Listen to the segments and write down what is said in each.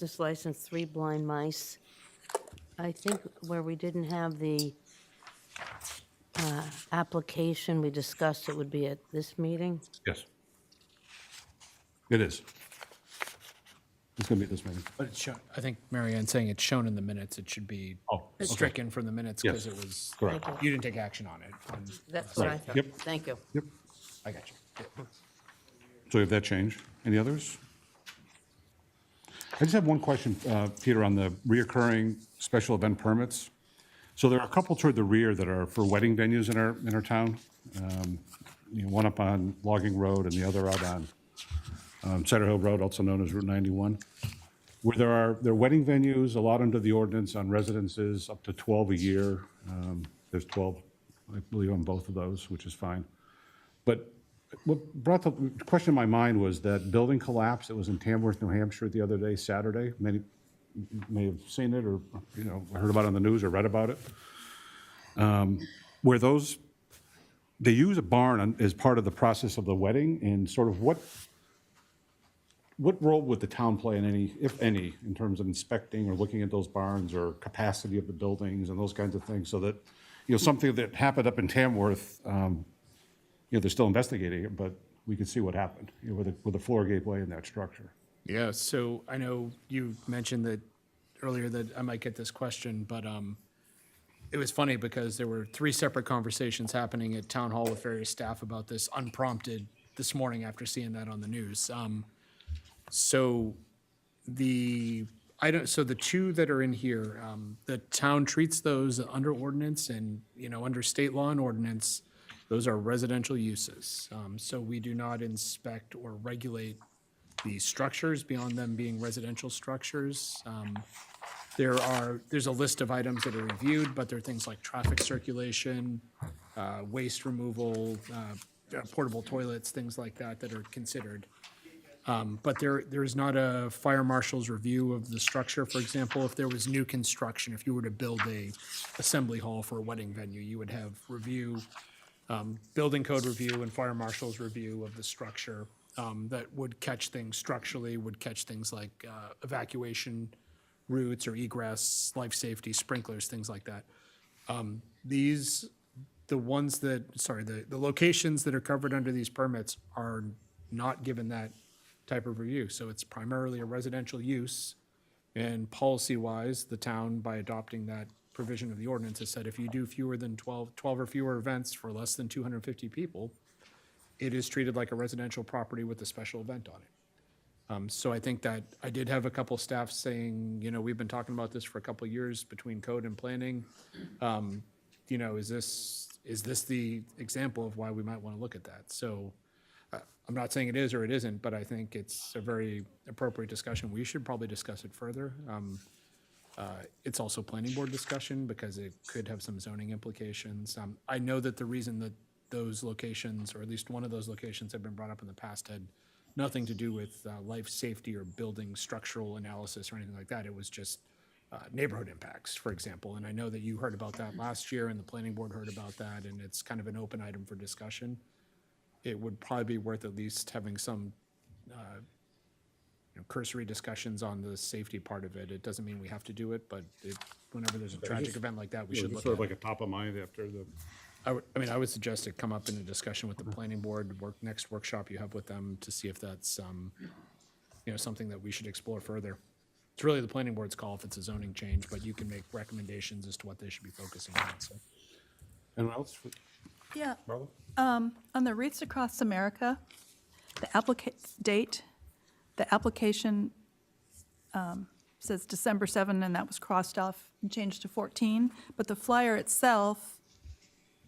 business license, 3 Blind Mice. I think where we didn't have the application, we discussed it would be at this meeting. Yes. It is. It's going to be this meeting. But it's shown, I think Mary Ann's saying it's shown in the minutes. It should be Oh, okay. stricken from the minutes because Yes. it was, Correct. Thank you didn't take action on it. That's what I thought. Yep. Thank you. Yep. I got you. Yeah. So we have that change. Any others? I just have one question, Peter, on the reoccurring special event permits. So there are a couple toward the rear that are for wedding venues in our town. One up on Logging Road and the other out on Cedar Hill Road, also known as Route 91, where there are wedding venues, a lot under the ordinance on residences, up to 12 a year. There's 12, I believe, on both of those, which is fine. But what brought the question in my mind was that building collapse that was in Tamworth, New Hampshire the other day, Saturday. Many may have seen it or, heard about it on the news or read about it. Where they use a barn as part of the process of the wedding, and sort of what role would the town play in any, if any, in terms of inspecting or looking at those barns or capacity of the buildings and those kinds of things, so that, something that happened up in Tamworth, they're still investigating it, but we could see what happened, with the floor gateway and that structure. Yeah, so I know you mentioned that earlier that I might get this question, but it was funny because there were 3 separate conversations happening at town hall with various staff about this unprompted this morning after seeing that on the news. So the 2 that are in here, the town treats those under ordinance and, under state law and ordinance, those are residential uses. So we do not inspect or regulate the structures beyond them being residential structures. There's a list of items that are reviewed, but there are things like traffic circulation, waste removal, portable toilets, things like that are considered. But there is not a fire marshal's review of the structure. For example, if there was new construction, if you were to build a assembly hall for a wedding venue, you would have review, building code review and fire marshal's review of the structure that would catch things structurally, would catch things like evacuation routes or egress, life safety, sprinklers, things like that. The locations that are covered under these permits are not given that type of review. So it's primarily a residential use. And policy-wise, the town, by adopting that provision of the ordinance, has said if you do fewer than 12 or fewer events for less than 250 people, it is treated like a residential property with a special event on it. So I think that I did have a couple staff saying, we've been talking about this for a couple of years between code and planning. Is this the example of why we might want to look at that? So I'm not saying it is or it isn't, but I think it's a very appropriate discussion. We should probably discuss it further. It's also planning board discussion because it could have some zoning implications. I know that the reason that those locations, or at least one of those locations, have been brought up in the past had nothing to do with life safety or building structural analysis or anything like that. It was just neighborhood impacts, for example. And I know that you heard about that last year and the planning board heard about that, and it's kind of an open item for discussion. It would probably be worth at least having some cursory discussions on the safety part of it. It doesn't mean we have to do it, but whenever there's a tragic event like that, we should look Sort at of it. like a top of mind after the. I would suggest it come up in a discussion with the planning board, next workshop you have with them, to see if that's, something that we should explore further. It's really the planning board's call if it's a zoning change, but you can make recommendations as to what they should be focusing on, so. Anyone else? Yeah, Marla? on the Wreaths Across America, the application says December 7, and that was crossed off and changed to 14, but the flyer itself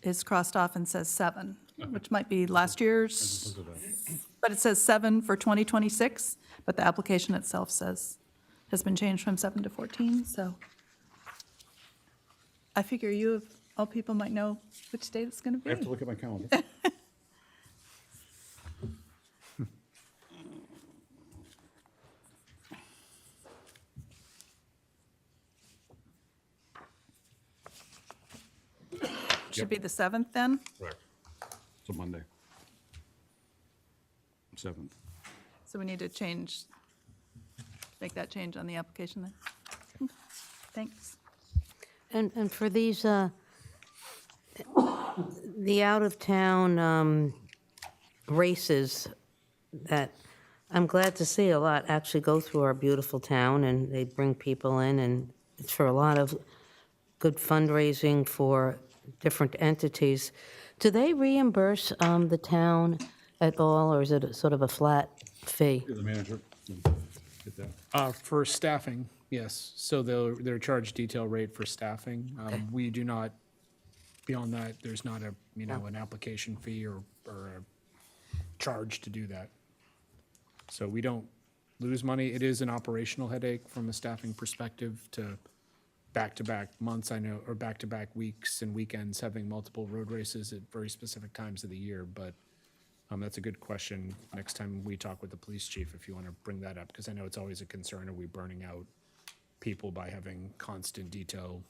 is crossed off and says 7, which might be last year's, but it says 7 for 2026, but the application itself has been changed from 7 to 14, so I figure you, of all people, might know which date it's going to be. I have to look at my calendar. Should be the 7th then? Correct. It's a Monday. 7th. So we need to change make that change on the application then. Okay, thanks. And for these, the out-of-town races that I'm glad to see a lot actually go through our beautiful town, and they bring people in, and it's for a lot of good fundraising for different entities. Do they reimburse the town at all, or is it sort of a flat fee? You're the manager. Get that. For staffing, yes. So they're charged detail rate for staffing. We do not, beyond that, there's not a, an application fee or a charge to do that. So we don't lose money. It is an operational headache from a staffing perspective to back-to-back months, I know, or back-to-back weeks and weekends, having multiple road races at very specific times of the year. But that's a good question next time we talk with the police chief, if you want to bring that up, because I know it's always a concern. Are we burning out people by having constant detail,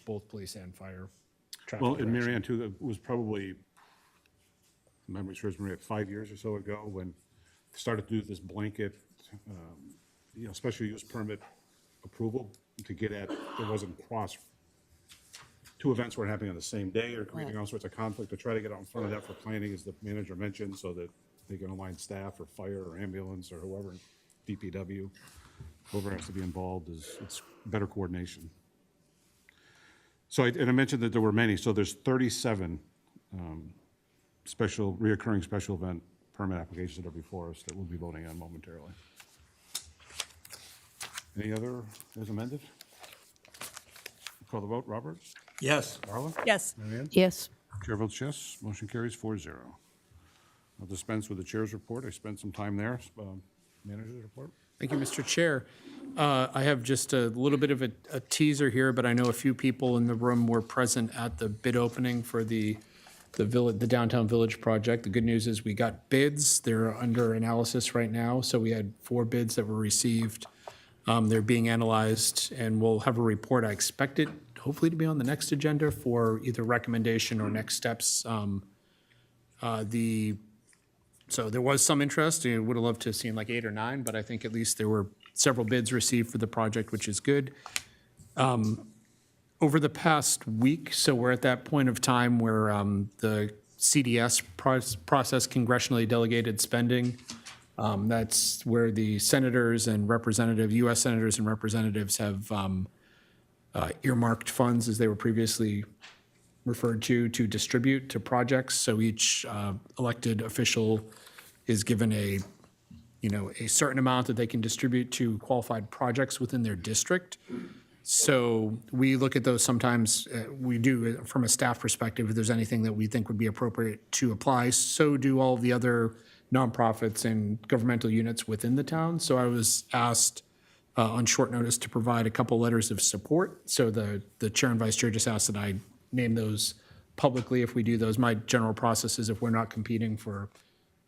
both police and fire? traffic Well, in direction? Mary Ann too, that was probably, memory serves me, 5 years or so ago, when they started to do this blanket, special use permit approval to get at, there wasn't two events weren't happening on the same day or creating all sorts of conflict, to try to get out in front of that for planning, as the manager mentioned, so that they can align staff or fire or ambulance or whoever, DPW, whoever has to be involved, it's better coordination. So, and I mentioned that there were many, so there's 37 reoccurring special event permit applications that are before us that we'll be voting on momentarily. Any other as amended? Call the vote. Robert? Yes. Darla? Yes. Mary Ann? Yes. Chair votes yes. Motion carries 4-0. I'll dispense with the chair's report. I spent some time there. Manager's report? Thank you, Mr. Chair. I have just a little bit of a teaser here, but I know a few people in the room were present at the bid opening for the downtown village project. The good news is we got bids. They're under analysis right now. So we had 4 bids that were received. They're being analyzed, and we'll have a report. I expect it hopefully to be on the next agenda for either recommendation or next steps. So there was some interest. I would have loved to have seen like 8 or 9, but I think at least there were several bids received for the project, which is good. Over the past week, so we're at that point of time where the CDS process, congressionally delegated spending, that's where the senators and representatives, U.S. senators and representatives have earmarked funds, as they were previously referred to distribute to projects. So each elected official is given a certain amount that they can distribute to qualified projects within their district. So we look at those sometimes, we do from a staff perspective, if there's anything that we think would be appropriate to apply. So do all of the other nonprofits and governmental units within the town. So I was asked on short notice to provide a couple letters of support. So the chair and vice chair just asked that I name those publicly if we do those. My general process is, if we're not competing for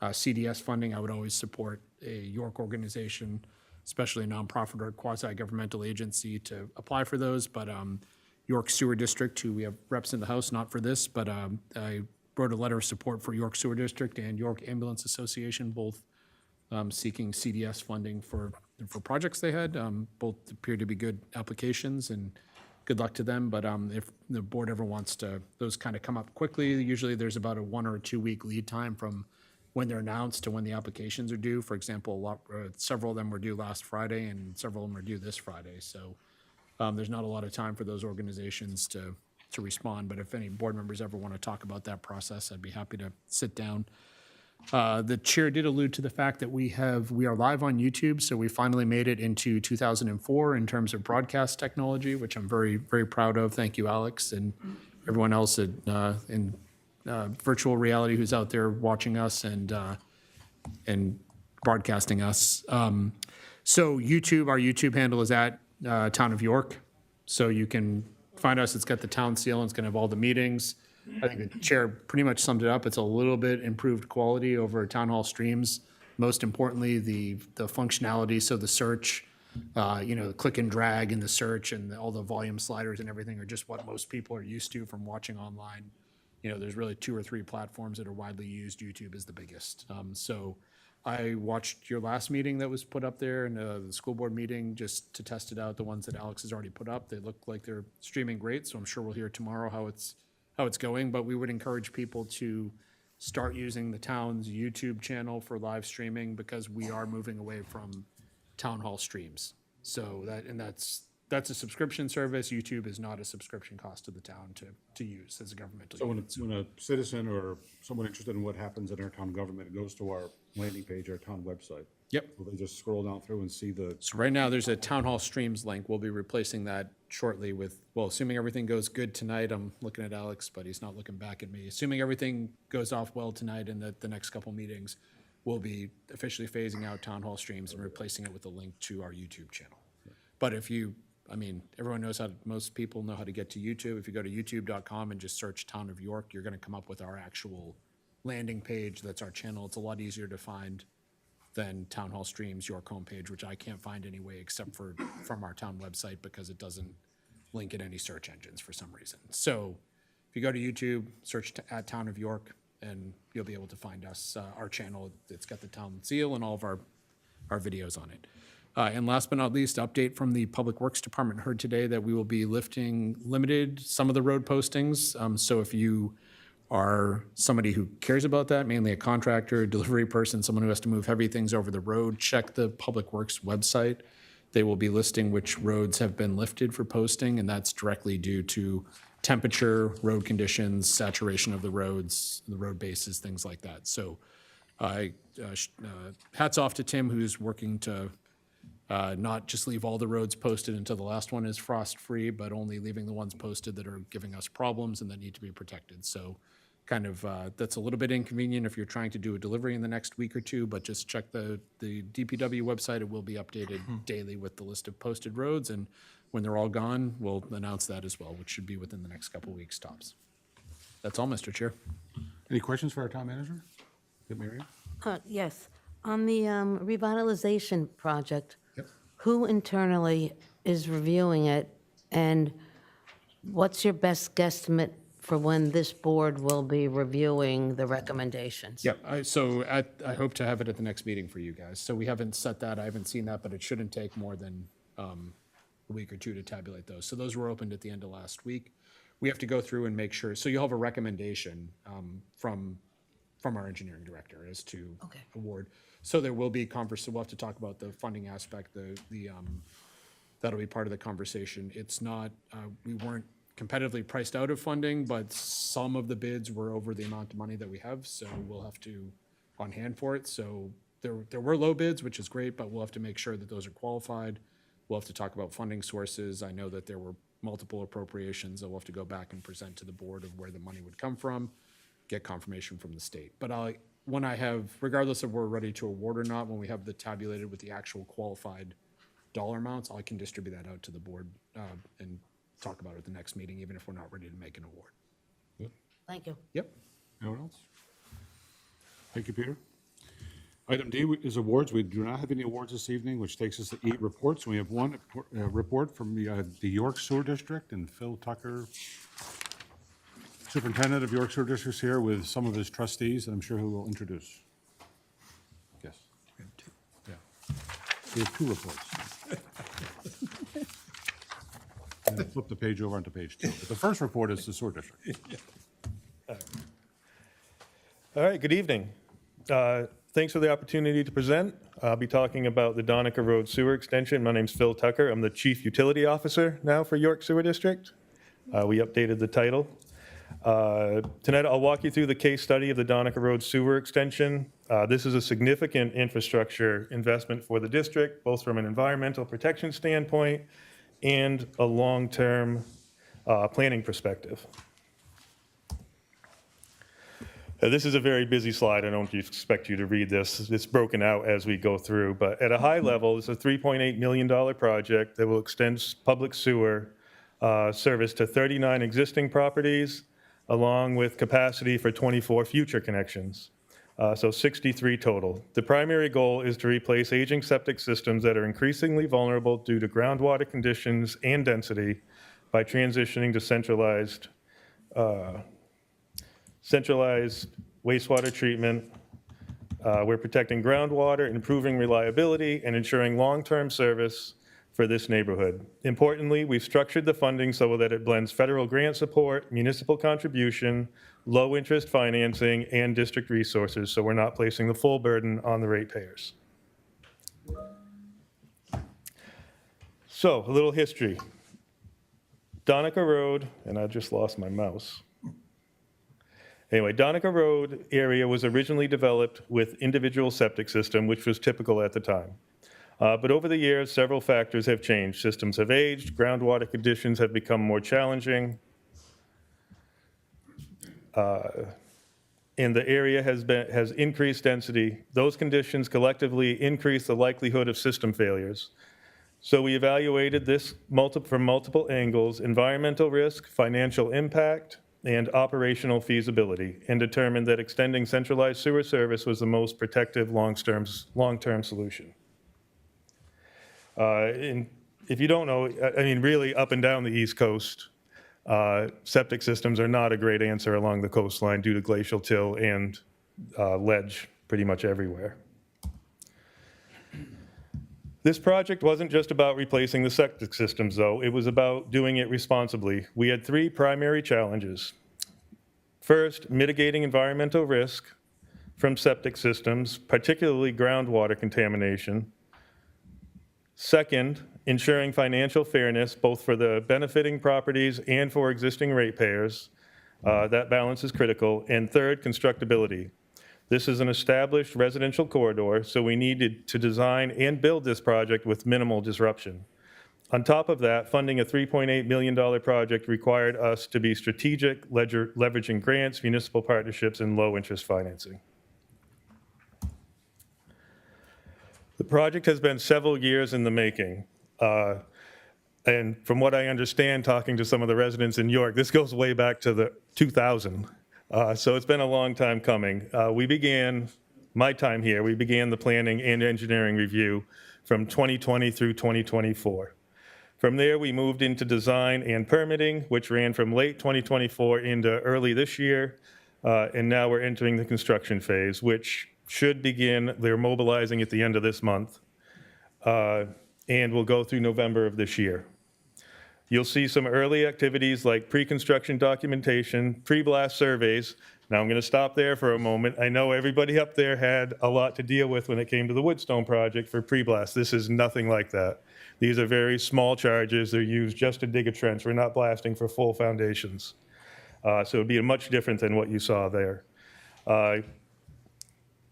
CDS funding, I would always support a York organization, especially a nonprofit or quasi-governmental agency, to apply for those. But York Sewer District, who we have reps in the House, not for this, but I wrote a letter of support for York Sewer District and York Ambulance Association, both seeking CDS funding for projects they had. Both appear to be good applications, and good luck to them. But if the board ever wants to, those kind of come up quickly. Usually there's about a 1 or 2 week lead time from when they're announced to when the applications are due. For example, several of them were due last Friday, and several of them are due this Friday. So there's not a lot of time for those organizations to respond. But if any board members ever want to talk about that process, I'd be happy to sit down. The chair did allude to the fact that we are live on YouTube, so we finally made it into 2004 in terms of broadcast technology, which I'm very, very proud of. Thank you, Alex, and everyone else in virtual reality who's out there watching us and broadcasting us. So YouTube, our YouTube handle is at Town of York, so you can find us. It's got the town seal, and it's going to have all the meetings. I think the chair pretty much summed it up. It's a little bit improved quality over town hall streams. Most importantly, the functionality, so the search, the click and drag in the search, and all the volume sliders and everything are just what most people are used to from watching online. There's really 2 or 3 platforms that are widely used. YouTube is the biggest. So I watched your last meeting that was put up there and the school board meeting just to test it out. The ones that Alex has already put up, they look like they're streaming great. So I'm sure we'll hear tomorrow how it's going. But we would encourage people to start using the town's YouTube channel for live streaming because we are moving away from town hall streams. So that's a subscription service. YouTube is not a subscription cost to the town to use as a governmental So unit. when a citizen or someone interested in what happens in our town government goes to our landing page, our town website, Yep. will they just scroll down through and see the, So right now, there's a town hall streams link. We'll be replacing that shortly with, well, assuming everything goes good tonight, I'm looking at Alex, but he's not looking back at me. Assuming everything goes off well tonight and that the next couple meetings, we'll be officially phasing out town hall streams and replacing it with a link to our YouTube channel. But everyone knows most people know how to get to YouTube. If you go to youtube.com and just search Town of York, you're gonna come up with our actual landing page. That's our channel. It's a lot easier to find than Town Hall Streams York homepage, which I can't find anyway except for from our town website because it doesn't link in any search engines for some reason. So if you go to YouTube, search at Town of York, and you'll be able to find us, our channel. It's got the town seal and all of our videos on it. And last but not least, update from the Public Works Department. Heard today that we will be limited some of the road postings. So if you are somebody who cares about that, mainly a contractor, delivery person, someone who has to move heavy things over the road, check the Public Works website. They will be listing which roads have been lifted for posting, and that's directly due to temperature, road conditions, saturation of the roads, the road bases, things like that. So hats off to Tim, who's working to not just leave all the roads posted until the last one is frost-free, but only leaving the ones posted that are giving us problems and that need to be protected. So that's a little bit inconvenient if you're trying to do a delivery in the next week or two, but just check the DPW website. It will be updated daily with the list of posted roads, and when they're all gone, we'll announce that as well, which should be within the next couple weeks tops. That's all, Mr. Chair. any questions for our town manager? Good, Miriam? Yes, on the revitalization project, Yep. who internally is reviewing it? And what's your best guesstimate for when this board will be reviewing the recommendations? Yep, I hope to have it at the next meeting for you guys. So we haven't set that, I haven't seen that, but it shouldn't take more than a week or two to tabulate those. So those were opened at the end of last week. We have to go through and make sure, so you'll have a recommendation from our engineering director as to Okay. award. So there will be we'll have to talk about the funding aspect, that'll be part of the conversation. It's not, we weren't competitively priced out of funding, but some of the bids were over the amount of money that we have, so we'll have to on hand for it. So there were low bids, which is great, but we'll have to make sure that those are qualified. We'll have to talk about funding sources. I know that there were multiple appropriations that we'll have to go back and present to the board of where the money would come from, get confirmation from the state. But when I have, regardless of we're ready to award or not, when we have the tabulated with the actual qualified dollar amounts, I can distribute that out to the board and talk about it at the next meeting, even if we're not ready to make an award. Thank you. Yep. Anyone else? Thank you, Peter. Item D is awards. We do not have any awards this evening, which takes us to 8 reports. We have one report from the York Sewer District, and Phil Tucker, Superintendent of York Sewer District, is here with some of his trustees, and I'm sure he will introduce. Yes. Yeah. We have 2 reports. And then flip the page over onto page 2. But the first report is the Sewer District. All right, good evening. Thanks for the opportunity to present. I'll be talking about the Donica Road Sewer Extension. My name's Phil Tucker. I'm the Chief Utility Officer now for York Sewer District. We updated the title. Tonight, I'll walk you through the case study of the Donica Road Sewer Extension. This is a significant infrastructure investment for the district, both from an environmental protection standpoint and a long-term planning perspective. This is a very busy slide. I don't expect you to read this. It's broken out as we go through. But at a high level, it's a $3.8 million project that will extend public sewer service to 39 existing properties, along with capacity for 24 future connections. So 63 total. The primary goal is to replace aging septic systems that are increasingly vulnerable due to groundwater conditions and density by transitioning to centralized wastewater treatment We're protecting groundwater, improving reliability, and ensuring long-term service for this neighborhood. Importantly, we've structured the funding so that it blends federal grant support, municipal contribution, low-interest financing, and district resources, so we're not placing the full burden on the ratepayers. So, a little history. Donica Road, and I just lost my mouse. Anyway, Donica Road area was originally developed with individual septic system, which was typical at the time. But over the years, several factors have changed. Systems have aged, groundwater conditions have become more challenging, and the area has increased density. Those conditions collectively increase the likelihood of system failures. So we evaluated this from multiple angles: environmental risk, financial impact, and operational feasibility, and determined that extending centralized sewer service was the most protective long-term solution. And if you don't know, I mean, really up and down the East Coast, septic systems are not a great answer along the coastline due to glacial till and ledge pretty much everywhere. This project wasn't just about replacing the septic systems, though. It was about doing it responsibly. We had three primary challenges. First, mitigating environmental risk from septic systems, particularly groundwater contamination. Second, ensuring financial fairness, both for the benefiting properties and for existing ratepayers. That balance is critical. And third, constructability. This is an established residential corridor, so we needed to design and build this project with minimal disruption. On top of that, funding a $3.8 million project required us to be strategic, leveraging grants, municipal partnerships, and low-interest financing. The project has been several years in the making. And from what I understand, talking to some of the residents in York, this goes way back to the 2000. So it's been a long time coming. My time here, we began the planning and engineering review from 2020 through 2024. From there, we moved into design and permitting, which ran from late 2024 into early this year. And now we're entering the construction phase, which should begin, they're mobilizing at the end of this month, and will go through November of this year. You'll see some early activities like pre-construction documentation, pre-blast surveys. Now I'm going to stop there for a moment. I know everybody up there had a lot to deal with when it came to the Woodstone project for pre-blast. This is nothing like that. These are very small charges. They're used just to dig a trench. We're not blasting for full foundations. So it would be much different than what you saw there. And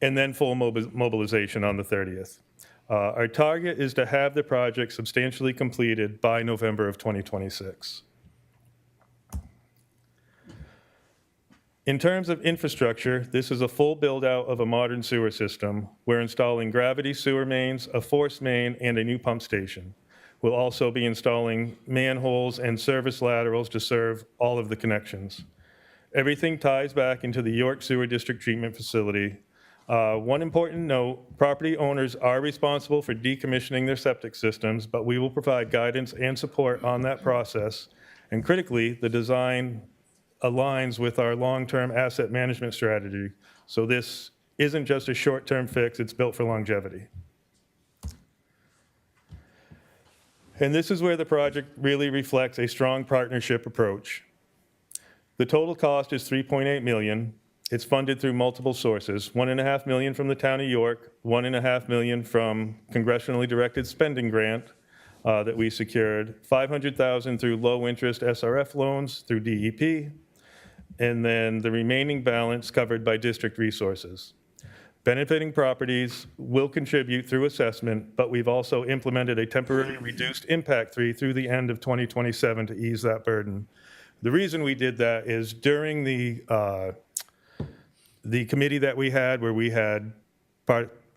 then full mobilization on the 30th. Our target is to have the project substantially completed by November of 2026. In terms of infrastructure, this is a full build-out of a modern sewer system. We're installing gravity sewer mains, a force main, and a new pump station. We'll also be installing manholes and service laterals to serve all of the connections. Everything ties back into the York Sewer District Treatment Facility. One important note, property owners are responsible for decommissioning their septic systems, but we will provide guidance and support on that process. And critically, the design aligns with our long-term asset management strategy. So this isn't just a short-term fix, it's built for longevity. And this is where the project really reflects a strong partnership approach. The total cost is $3.8 million. It's funded through multiple sources, $1.5 million from the town of York, $1.5 million from congressionally directed spending grant that we secured, $500,000 through low-interest SRF loans through DEP, and then the remaining balance covered by district resources. Benefiting properties will contribute through assessment, but we've also implemented a temporary reduced impact fee through the end of 2027 to ease that burden. The reason we did that is during the committee that we had, where we had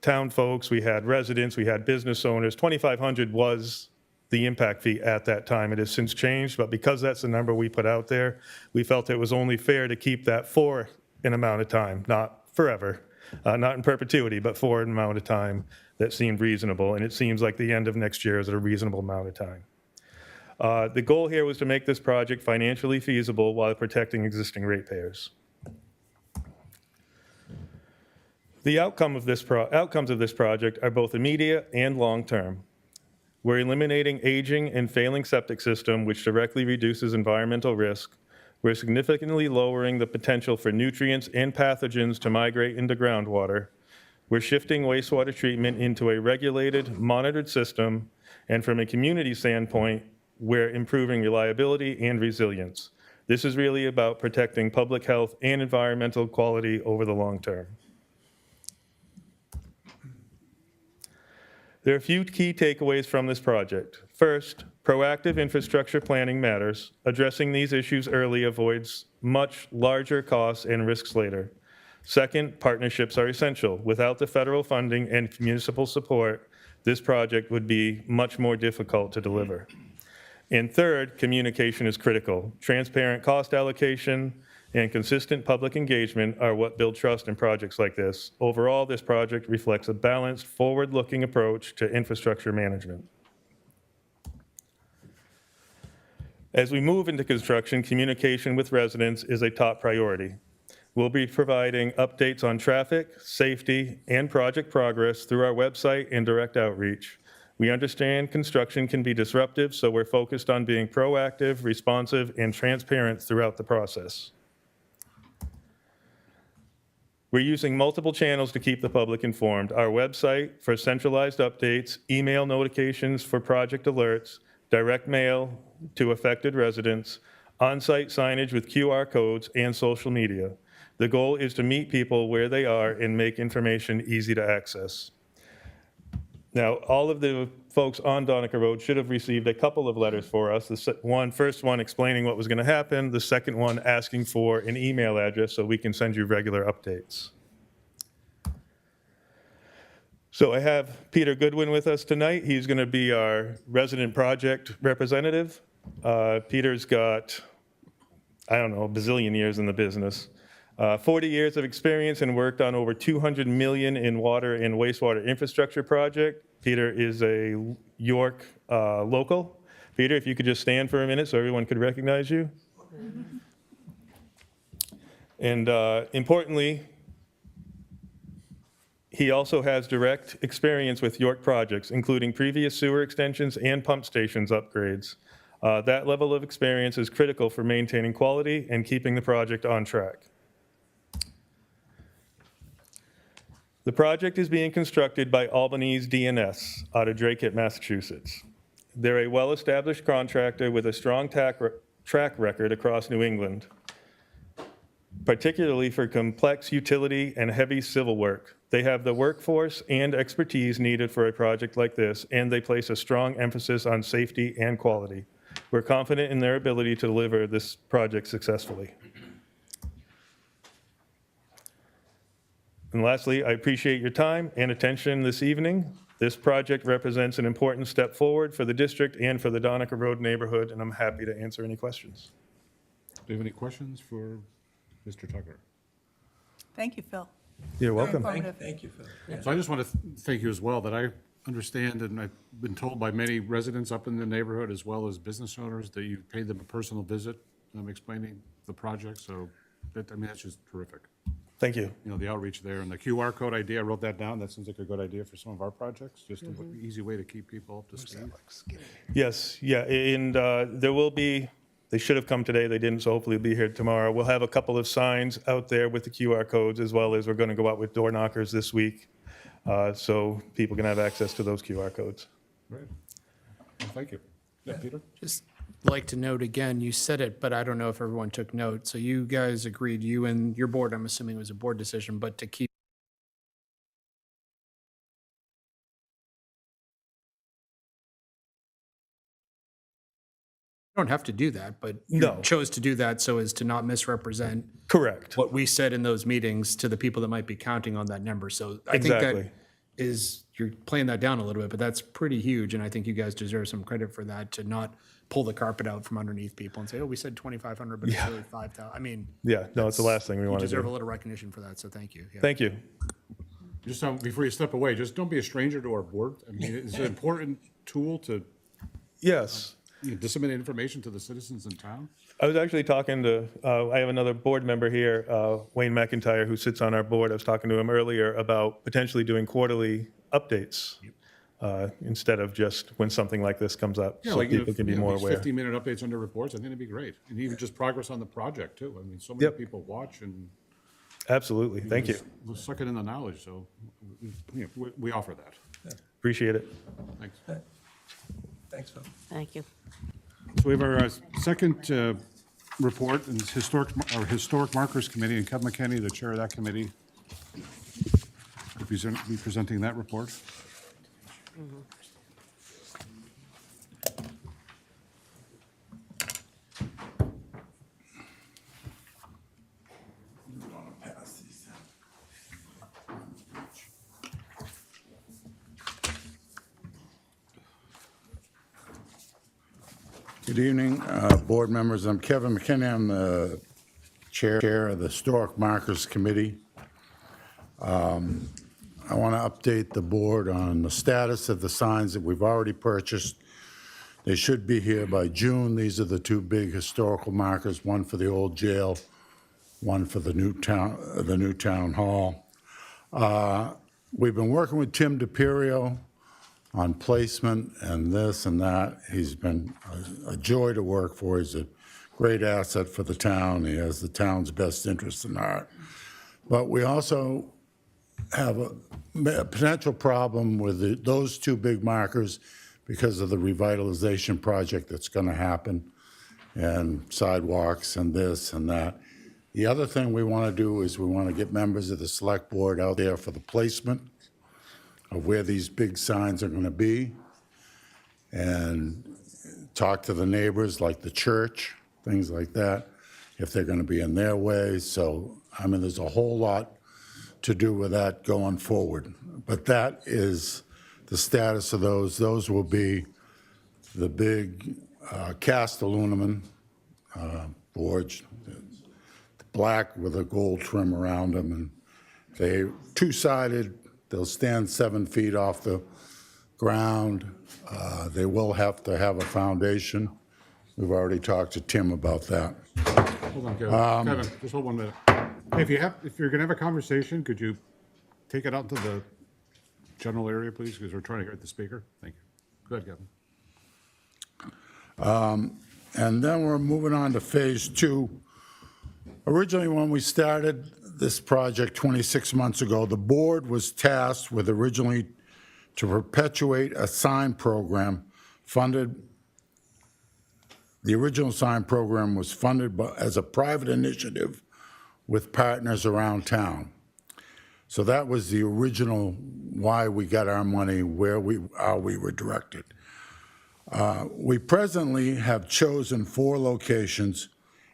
town folks, we had residents, we had business owners, $2,500 was the impact fee at that time. It has since changed, but because that's the number we put out there, we felt it was only fair to keep that for an amount of time, not forever, not in perpetuity, but for an amount of time that seemed reasonable. And it seems like the end of next year is a reasonable amount of time. The goal here was to make this project financially feasible while protecting existing ratepayers. The outcomes of this project are both immediate and long-term. We're eliminating aging and failing septic system, which directly reduces environmental risk. We're significantly lowering the potential for nutrients and pathogens to migrate into groundwater. We're shifting wastewater treatment into a regulated, monitored system, and from a community standpoint, we're improving reliability and resilience. This is really about protecting public health and environmental quality over the long term. There are a few key takeaways from this project. First, proactive infrastructure planning matters. Addressing these issues early avoids much larger costs and risks later. Second, partnerships are essential. Without the federal funding and municipal support, this project would be much more difficult to deliver. And third, communication is critical. Transparent cost allocation and consistent public engagement are what build trust in projects like this. Overall, this project reflects a balanced, forward-looking approach to infrastructure management. As we move into construction, communication with residents is a top priority. We'll be providing updates on traffic, safety, and project progress through our website and direct outreach. We understand construction can be disruptive, so we're focused on being proactive, responsive, and transparent throughout the process. We're using multiple channels to keep the public informed. Our website for centralized updates, email notifications for project alerts, direct mail to affected residents, on-site signage with QR codes, and social media. The goal is to meet people where they are and make information easy to access. Now, all of the folks on Donica Road should have received a couple of letters for us. The first one explaining what was going to happen, the second one asking for an email address so we can send you regular updates. So I have Peter Goodwin with us tonight. He's going to be our resident project representative. Peter's got, I don't know, a bazillion years in the business. 40 years of experience and worked on over 200 million in water and wastewater infrastructure project. Peter is a York local. Peter, if you could just stand for a minute so everyone could recognize you. And importantly, he also has direct experience with York projects, including previous sewer extensions and pump stations upgrades. That level of experience is critical for maintaining quality and keeping the project on track. The project is being constructed by Albany's DNS out of Dracut, Massachusetts. They're a well-established contractor with a strong track record across New England, particularly for complex utility and heavy civil work. They have the workforce and expertise needed for a project like this, and they place a strong emphasis on safety and quality. We're confident in their ability to deliver this project successfully. And lastly, I appreciate your time and attention this evening. This project represents an important step forward for the district and for the Donica Road neighborhood, and I'm happy to answer any questions. Do you have any questions for Mr. Tucker? Thank you, Phil. You're welcome. Informative. Thank you, Phil. So I just want to thank you as well, that I understand, and I've been told by many residents up in the neighborhood, as well as business owners, that you paid them a personal visit explaining the project. So that's just terrific. Thank you. You know, the outreach there and the QR code idea, I wrote that down. That seems like a good idea for some of our projects, just an easy way to keep people up to speed. Yes, yeah, and there will be, they should have come today, they didn't, so hopefully they'll be here tomorrow. We'll have a couple of signs out there with the QR codes, as well as we're going to go out with door knockers this week, so people can have access to those QR codes. Great. Well, thank you. Yeah, Peter? Just like to note again, you said it, but I don't know if everyone took note. So you guys agreed, you and your board, I'm assuming it was a board decision, but to keep you don't have to do that, but you No. chose to do that so as to not misrepresent Correct. what we said in those meetings to the people that might be counting on that number. So I think Exactly. that is, you're playing that down a little bit, but that's pretty huge. And I think you guys deserve some credit for that, to not pull the carpet out from underneath people and say, oh, we said 2,500, but it's really 5,000. I mean, Yeah, no, it's the last thing we you want to deserve a do. little recognition for that. So thank you. Yeah. Thank you. Just before you step away, just don't be a stranger to our board. I mean, it's an important tool to, Yes. disseminate information to the citizens in town? I was actually talking to, I have another board member here, Wayne McIntyre, who sits on our board. I was talking to him earlier about potentially doing quarterly updates instead of just when something like this comes up, Yeah, so like, people can be more aware. 15-minute updates under reports, I think it'd be great. And even just progress on the project, too. I mean, so many Yep. people watch and Absolutely, thank you. we'll suck it in the knowledge, so we offer that. Appreciate it. Thanks. Thanks, Phil. Thank you. So we have our second report, and it's our Historic Markers Committee, and Kevin McKinney, the chair of that committee, will be presenting that report. Good evening, board members. I'm Kevin McKinney. I'm the chair of the Historic Markers Committee. I want to update the board on the status of the signs that we've already purchased. They should be here by June. These are the two big historical markers, one for the old jail, one for the new town hall. We've been working with Tim DePirio on placement and this and that. He's been a joy to work for. He's a great asset for the town. He has the town's best interest in heart. But we also have a potential problem with those two big markers because of the revitalization project that's going to happen, and sidewalks and this and that. The other thing we want to do is we want to get members of the select board out there for the placement of where these big signs are going to be, and talk to the neighbors, like the church, things like that, if they're going to be in their way. So, I mean, there's a whole lot to do with that going forward. But that is the status of those. Those will be the big cast aluminum boards, black with a gold trim around them, and they two-sided. They'll stand 7 feet off the ground. They will have to have a foundation. We've already talked to Tim about that. Hold on, Kevin. Kevin, just hold 1 minute. Hey, if you're going to have a conversation, could you take it out to the general area, please? Because we're trying to hear the speaker. Thank you. Go ahead, Kevin. And then we're moving on to phase 2. Originally, when we started this project 26 months ago, the board was tasked with originally to perpetuate a sign program funded. The original sign program was funded as a private initiative with partners around town. So that was the original why we got our money, how we were directed. We presently have chosen 4 locations,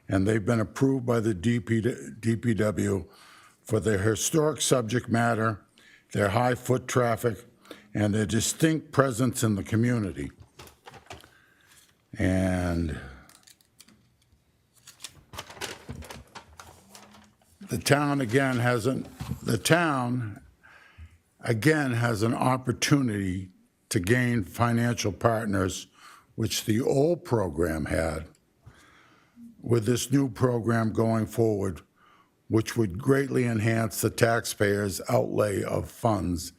and they've been approved by the DPW for their historic subject matter, their high foot traffic, and their distinct presence in the community. And the town again has an opportunity to gain financial partners, which the old program had, with this new program going forward, which would greatly enhance the taxpayers' outlay of funds.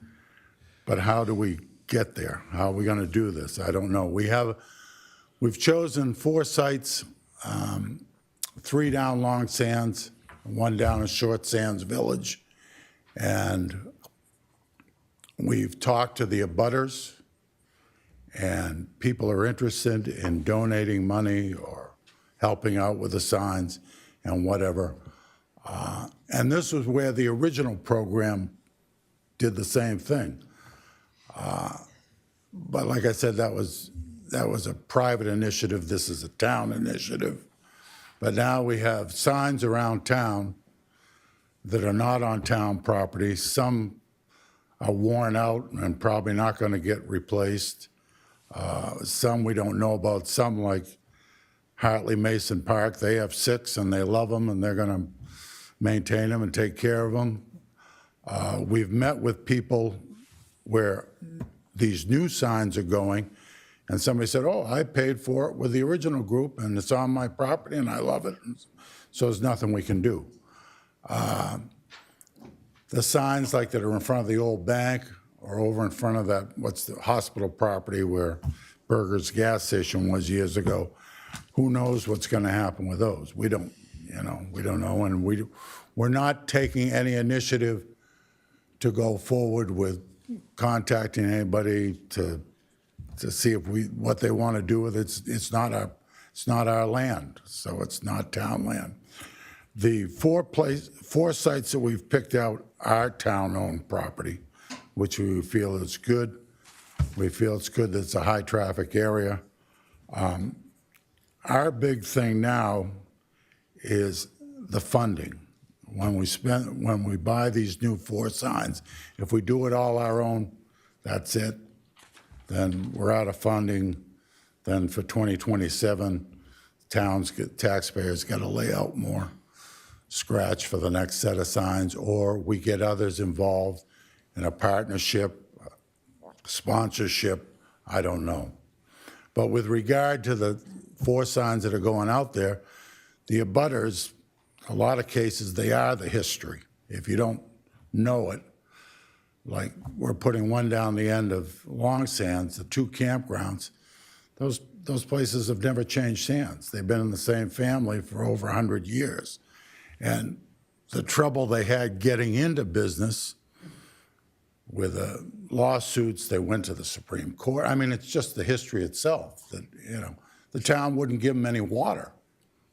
But how do we get there? How are we going to do this? I don't know. We've chosen 4 sites, 3 down Long Sands, 1 down in Short Sands Village, and we've talked to the abutters, and people are interested in donating money or helping out with the signs and whatever. And this was where the original program did the same thing. But like I said, that was a private initiative. This is a town initiative. But now we have signs around town that are not on town property. Some are worn out and probably not going to get replaced. Some we don't know about. Some, like Hartley Mason Park, they have 6 and they love them and they're going to maintain them and take care of them. We've met with people where these new signs are going, And somebody said, oh, I paid for it with the original group, and it's on my property, and I love it, and so there's nothing we can do. The signs like that are in front of the old bank or over in front of that, what's the hospital property where Burger's gas station was years ago, who knows what's going to happen with those? We don't know, and we're not taking any initiative to go forward with contacting anybody to see if what they want to do with it. It's not our land, so it's not town land. The four sites that we've picked out are town-owned property, which we feel is good. We feel it's good that it's a high-traffic area. Our big thing now is the funding. When we buy these new 4 signs, if we do it all our own, that's it. Then we're out of funding. Then for 2027, taxpayers got to lay out more scratch for the next set of signs, or we get others involved in a partnership, sponsorship, I don't know. But with regard to the 4 signs that are going out there, the abutters, a lot of cases, they are the history. If you don't know it, like we're putting one down the end of Long Sands, the 2 campgrounds, those places have never changed hands. They've been in the same family for over 100 years. And the trouble they had getting into business with lawsuits, they went to the Supreme Court. I mean, it's just the history itself that, the town wouldn't give them any water.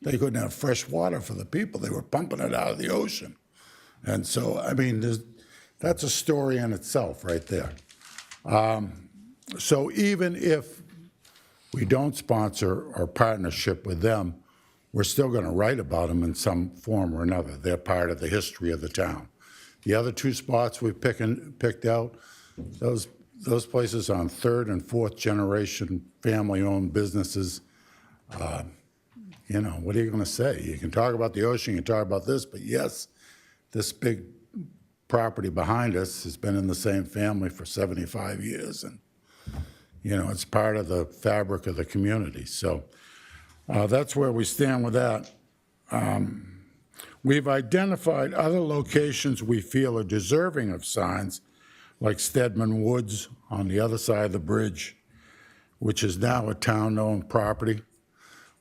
They couldn't have fresh water for the people. They were pumping it out of the ocean. And so, I mean, that's a story in itself right there. So even if we don't sponsor our partnership with them, we're still going to write about them in some form or another. They're part of the history of the town. The other 2 spots we've picked out, those places on 3rd and 4th generation family-owned businesses. What are you going to say? You can talk about the ocean, you can talk about this, but yes, this big property behind us has been in the same family for 75 years, and it's part of the fabric of the community. So that's where we stand with that. We've identified other locations we feel are deserving of signs, like Stedman Woods on the other side of the bridge, which is now a town-owned property.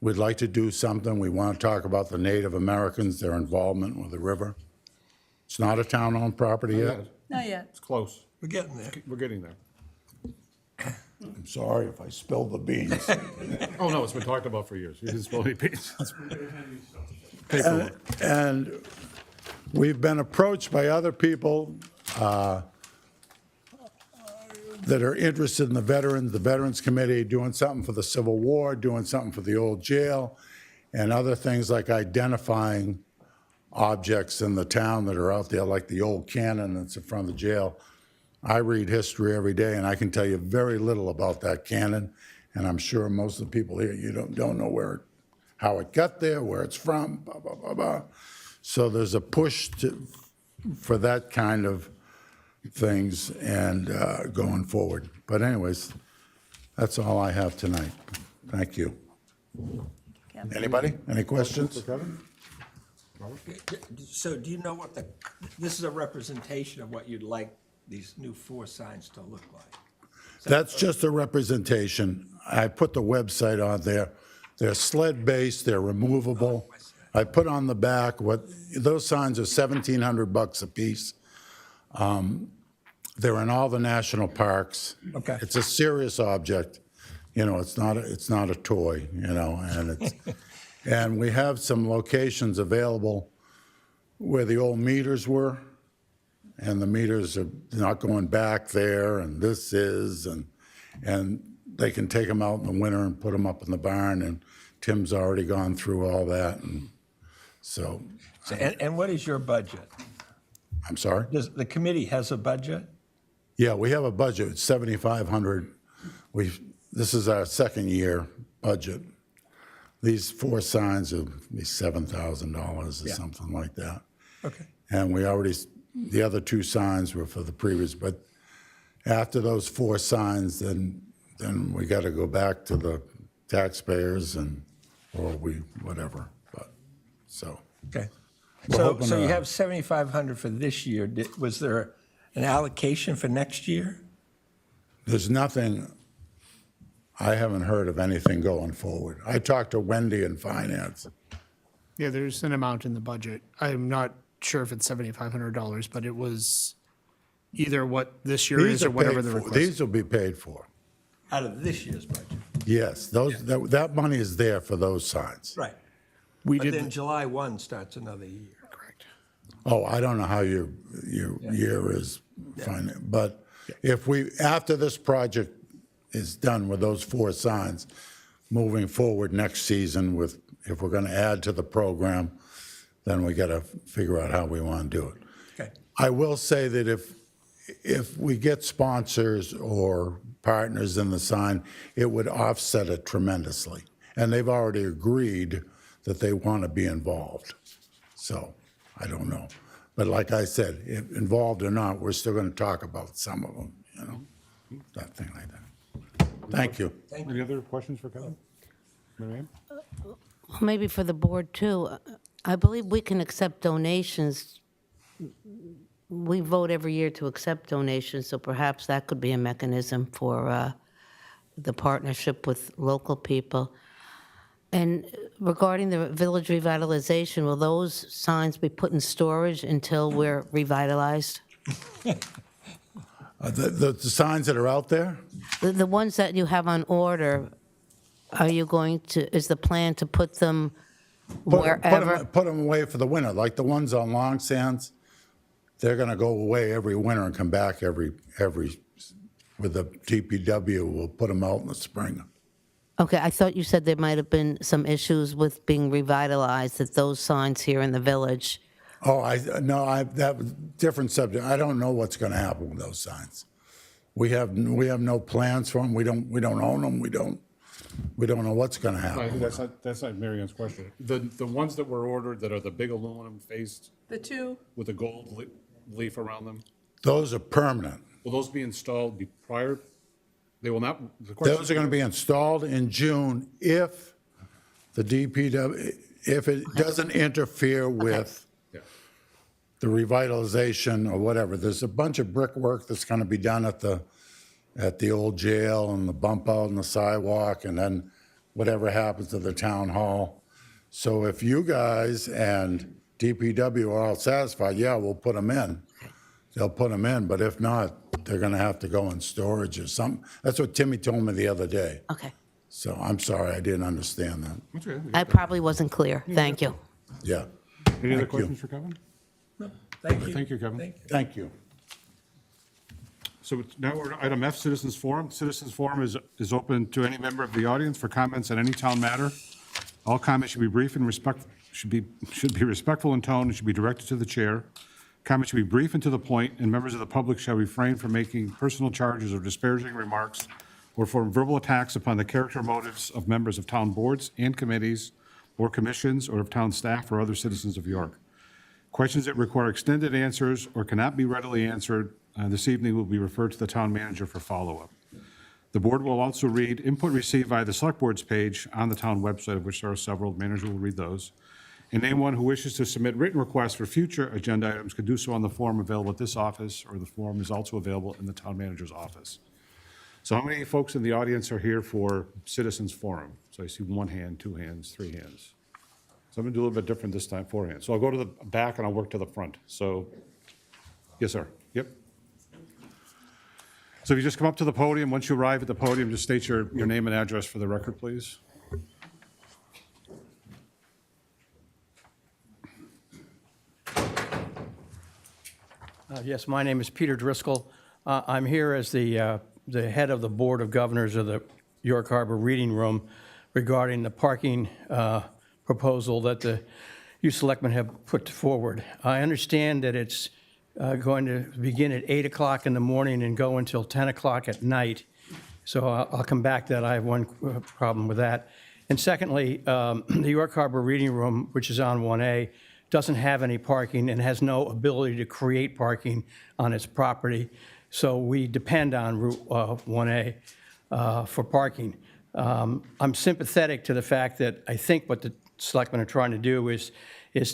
We'd like to do something. We want to talk about the Native Americans, their involvement with the river. It's not a town-owned property yet. Not yet. It's close. We're getting there. We're getting there. I'm sorry if I spilled the beans. Oh, no, it's been talked about for years. You didn't spill any beans. Paperwork. And we've been approached by other people that are interested in the Veterans Committee, doing something for the Civil War, doing something for the old jail, and other things like identifying objects in the town that are out there, like the old cannon that's in front of the jail. I read history every day, and I can tell you very little about that cannon, and I'm sure most of the people here, you don't know how it got there, where it's from, blah, blah, blah, blah. So there's a push for that kind of things and going forward. But anyways, that's all I have tonight. Thank you. Anybody? Any questions? So do you know what this is a representation of what you'd like these new 4 signs to look like? That's just a representation. I put the website on there. They're sled-based, they're removable. I put on the back those signs are $1,700 a piece. They're in all the national parks. Okay. It's a serious object. It's not a toy, and and we have some locations available where the old meters were, and the meters are not going back there, and this is, and they can take them out in the winter and put them up in the barn, and Tim's already gone through all that, and so. And what is your budget? I'm sorry? Does the committee has a budget? Yeah, we have a budget, it's $7,500. This is our second year budget. These 4 signs will be $7,000 or something like that. Okay. And the other 2 signs were for the previous, but after those 4 signs, then then we got to go back to the taxpayers or whatever, but, so. Okay. We're So, hoping so you to- have 7,500 for this year. Was there an allocation for next year? There's nothing, I haven't heard of anything going forward. I talked to Wendy in finance. Yeah, there's an amount in the budget. I'm not sure if it's $7,500, but it was either what this year is These or are whatever paid the for. request. These will be paid for. Out of this year's budget? Yes, that money is there for those signs. Right. We But did, then July 1 starts another year. correct. Oh, I don't know how your year is, but if after this project is done with those 4 signs, moving forward next season if we're going to add to the program, then we got to figure out how we want to do it. Okay. I will say that if we get sponsors or partners in the sign, it would offset it tremendously. And they've already agreed that they want to be involved. So I don't know. But like I said, if involved or not, we're still going to talk about some of them, that thing like that. Thank you. Any other questions for Kevin? Mary Ann? Well, maybe for the board too. I believe we can accept donations. We vote every year to accept donations, so perhaps that could be a mechanism for the partnership with local people. And regarding the village revitalization, will those signs be put in storage until we're revitalized? The signs that are out there, The ones that you have on order, are you going to, is the plan to put them wherever? put them away for the winter, like the ones on Long Sands. They're going to go away every winter and come back every, with the DPW, we'll put them out in the spring. Okay, I thought you said there might have been some issues with being revitalized, that those signs here in the village. Oh, that was different subject. I don't know what's going to happen with those signs. We have no plans for them. We don't own them. We don't know what's going to I happen. think that's not Mary Ann's question. The ones that were ordered that are the big aluminum faced The 2, with a gold leaf around them, Those are permanent. will those be installed prior? They will not, the question. Those are going to be installed in June if the DPW, if it doesn't interfere with Yeah. the revitalization or whatever. There's a bunch of brickwork that's going to be done at the old jail and the bump out and the sidewalk and then whatever happens to the town hall. So if you guys and DPW are all satisfied, yeah, we'll put them in. They'll put them in, but if not, they're going to have to go in storage or something. That's what Timmy told me the other day. Okay, So I'm sorry, I didn't understand that. That's okay. I probably wasn't clear. Thank you. Yeah, Any other Thank you. questions for Kevin? Thank you. Thank you, Kevin. Thank you. thank you. So now we're at item F, Citizens Forum. Citizens Forum is open to any member of the audience for comments on any town matter. All comments should be brief and should be respectful in tone and should be directed to the chair. Comments should be brief and to the point, and members of the public shall refrain from making personal charges or disparaging remarks or from verbal attacks upon the character or motives of members of town boards and committees or commissions or of town staff or other citizens of York. Questions that require extended answers or cannot be readily answered this evening will be referred to the town manager for follow-up. The board will also read input received via the Selectboard's page on the town website, of which there are several. The manager will read those. And anyone who wishes to submit written requests for future agenda items can do so on the form available at this office, or the form is also available in the town manager's office. So how many folks in the audience are here for Citizens Forum? So I see 1 hand, 2 hands, 3 hands. So I'm going to do a little bit different this time, 4 hands. So I'll go to the back and I'll work to the front. So, yes, sir. Yep. So if you just come up to the podium, once you arrive at the podium, just state your name and address for the record, please. Yes, my name is Peter Driscoll. I'm here as the head of the Board of Governors of the York Harbor Reading Room regarding the parking proposal that you selectmen have put forward. I understand that it's going to begin at 8 o'clock in the morning and go until 10 o'clock at night. So I'll come back to that. I have one problem with that. And secondly, the York Harbor Reading Room, which is on 1A, doesn't have any parking and has no ability to create parking on its property. So we depend on Route 1A. for parking. I'm sympathetic to the fact that I think what the selectmen are trying to do is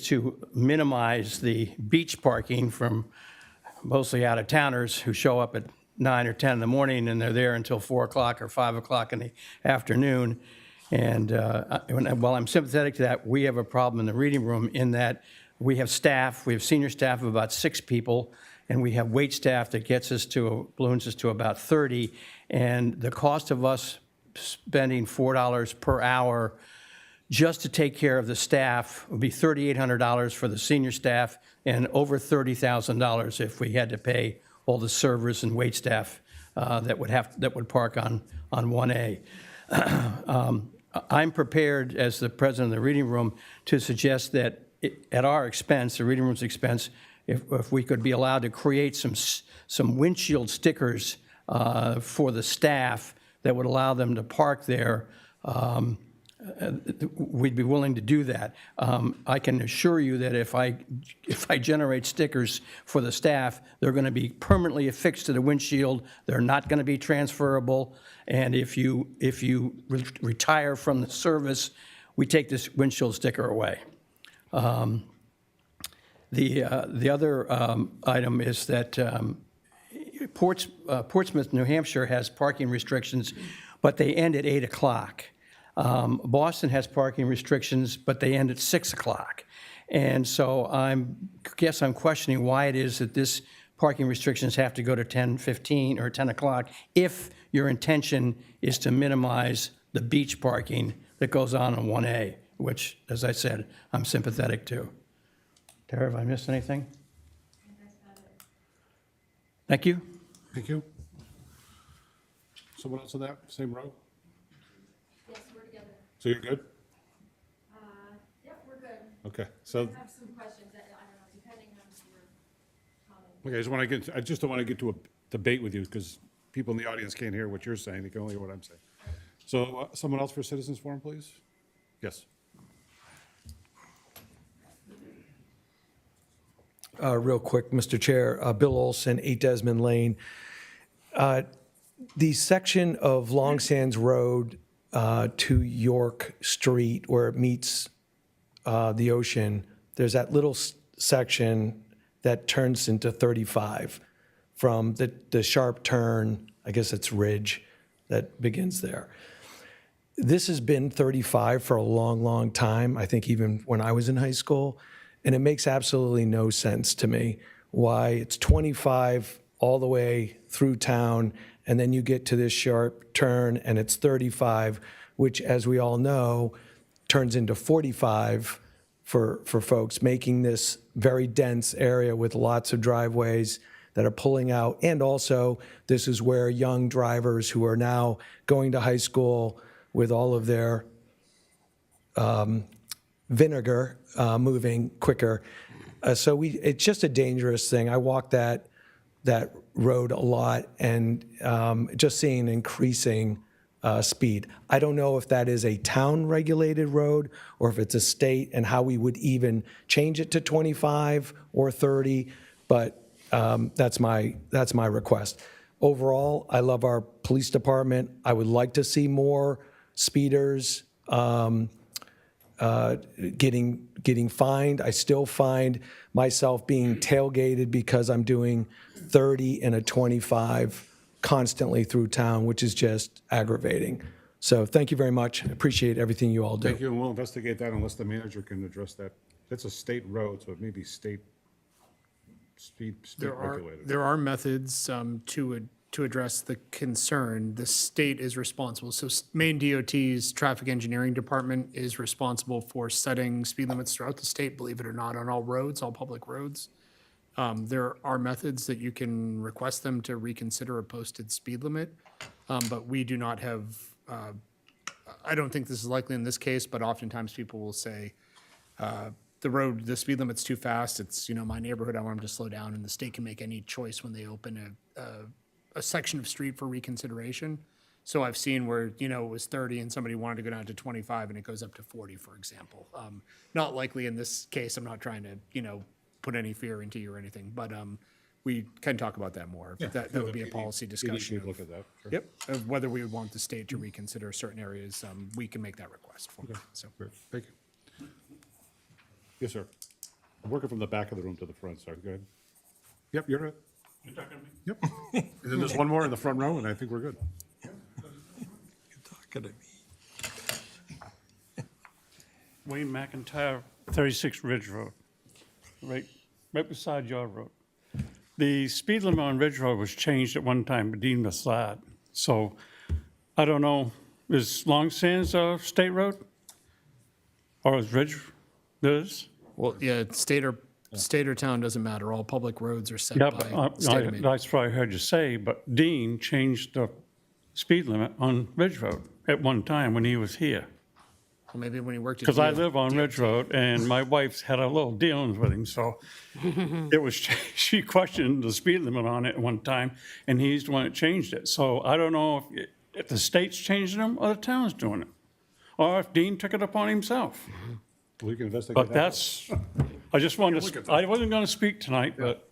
to minimize the beach parking from mostly out-of-towners who show up at 9 or 10 in the morning and they're there until 4 o'clock or 5 o'clock in the afternoon. And while I'm sympathetic to that, we have a problem in the reading room in that we have senior staff of about 6 people, and we have wait staff that balloons us to about 30. And the cost of us spending $4 per hour just to take care of the staff would be $3,800 for the senior staff and over $30,000 if we had to pay all the servers and wait staff that would park on 1A. I'm prepared, as the president of the reading room, to suggest that at our expense, the reading room's expense, if we could be allowed to create some windshield stickers for the staff that would allow them to park there, we'd be willing to do that. I can assure you that if I generate stickers for the staff, they're going to be permanently affixed to the windshield. They're not going to be transferable. And if you retire from the service, we take this windshield sticker away. The other item is that Portsmouth, New Hampshire has parking restrictions, but they end at 8 o'clock. Boston has parking restrictions, but they end at 6 o'clock. And so I guess I'm questioning why it is that this parking restrictions have to go to 10:15 or 10 o'clock if your intention is to minimize the beach parking that goes on 1A, which, as I said, I'm sympathetic to. Tara, have I missed anything? Thank you. Thank you. Someone else on that same row? Yes, we're together. So you're good? Yep, we're good. Okay, so, I have some questions that, I don't know, depending on your comment. okay, I just don't want to get to a debate with you because people in the audience can't hear what you're saying. They can only hear what I'm saying. So someone else for Citizens Forum, please? Yes. Real quick, Mr. Chair, Bill Olson, 8 Desmond Lane. The section of Long Sands Road to York Street where it meets the ocean, there's that little section that turns into 35 from the sharp turn, I guess it's Ridge, that begins there. This has been 35 for a long, long time, I think even when I was in high school, and it makes absolutely no sense to me why it's 25 all the way through town, and then you get to this sharp turn and it's 35, which, as we all know, turns into 45 for folks, making this very dense area with lots of driveways that are pulling out. And also, this is where young drivers who are now going to high school with all of their vinegar moving quicker. So it's just a dangerous thing. I walk that road a lot and just seeing increasing speed. I don't know if that is a town-regulated road or if it's a state and how we would even change it to 25 or 30, but that's my request. Overall, I love our police department. I would like to see more speeders getting fined. I still find myself being tailgated because I'm doing 30 and a 25 constantly through town, which is just aggravating. So thank you very much. I appreciate everything you all do. Thank you, and we'll investigate that unless the manager can address that. That's a state road, so it may be state speed regulated. There are methods to address the concern. The state is responsible. So Maine DOT's traffic engineering department is responsible for setting speed limits throughout the state, believe it or not, on all roads, all public roads. There are methods that you can request them to reconsider a posted speed limit, but we do not have, I don't think this is likely in this case, but oftentimes people will say, the speed limit's too fast, it's, my neighborhood, I want them to slow down, and the state can make any choice when they open a section of street for reconsideration. So I've seen where, it was 30 and somebody wanted to go down to 25 and it goes up to 40, for example. Not likely in this case, I'm not trying to, put any fear into you or anything, but we can talk about that more. That would be a policy discussion. We'd look at that. Sure. Yep, of whether we would want the state to reconsider certain areas, we can make that request for you, so. Great. Thank you. Yes, sir. I'm working from the back of the room to the front, sorry, go ahead. Yep, you're it. You're talking to me? Yep. And then there's one more in the front row, and I think we're good. Talking to me. Wayne McIntyre, 36 Ridge Road, right beside your road. The speed limit on Ridge Road was changed at one time, but deemed a slide. So I don't know, is Long Sands a state road? Or is Ridge, this? Well, yeah, state or town doesn't matter, all public roads are set Yeah, by but state of Maine. that's what I heard you say, but Dean changed the speed limit on Ridge Road at one time when he was here. Well, maybe when he worked at. Because I DOT. live on Ridge Road, and my wife's had a little dealings with him, so it was, she questioned the speed limit on it at one time, and he's the one that changed it. So I don't know if the state's changing them or the town's doing it, or if Dean took it upon himself. We can investigate But that. that's, I just wanted to, I wasn't going to speak tonight, but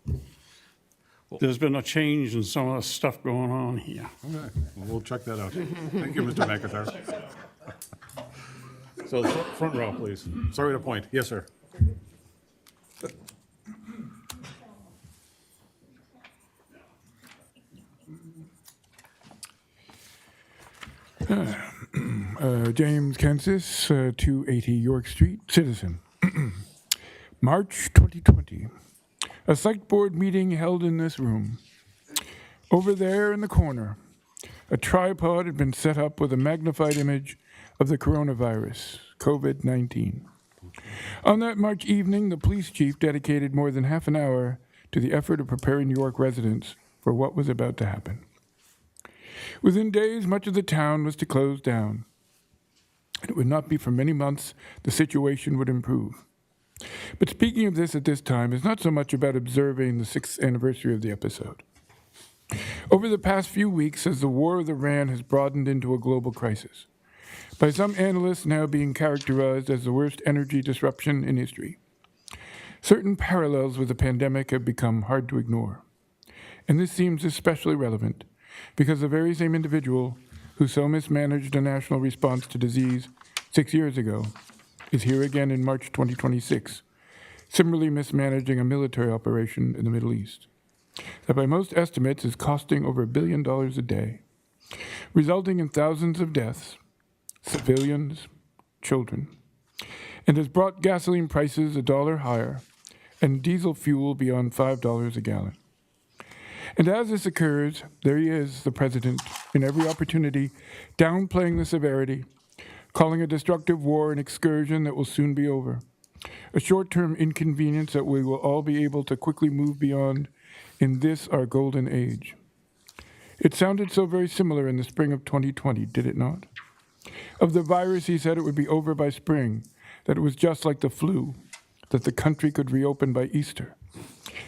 there's been a change in some of the stuff going on here. Okay, well, we'll check that out. Thank you, Mr. McIntyre. So the front row, please. Sorry to point. Yes, sir. James Kansas, 280 York Street, citizen. March 2020. A select board meeting held in this room. Over there in the corner, a tripod had been set up with a magnified image of the coronavirus, COVID-19. On that March evening, the police chief dedicated more than half an hour to the effort of preparing York residents for what was about to happen. Within days, much of the town was to close down. And it would not be for many months the situation would improve. But speaking of this at this time is not so much about observing the 6th anniversary of the episode. Over the past few weeks, as the war of Iran has broadened into a global crisis, by some analysts now being characterized as the worst energy disruption in history, certain parallels with the pandemic have become hard to ignore. And this seems especially relevant because the very same individual who so mismanaged a national response to disease 6 years ago is here again in March 2026, similarly mismanaging a military operation in the Middle East that by most estimates is costing over $1 billion a day, resulting in thousands of deaths, civilians, children, and has brought gasoline prices $1 higher and diesel fuel beyond $5 a gallon. And as this occurs, there he is, the president, in every opportunity, downplaying the severity, calling a destructive war an excursion that will soon be over, a short-term inconvenience that we will all be able to quickly move beyond in this, our golden age. It sounded so very similar in the spring of 2020, did it not? Of the virus, he said it would be over by spring, that it was just like the flu, that the country could reopen by Easter.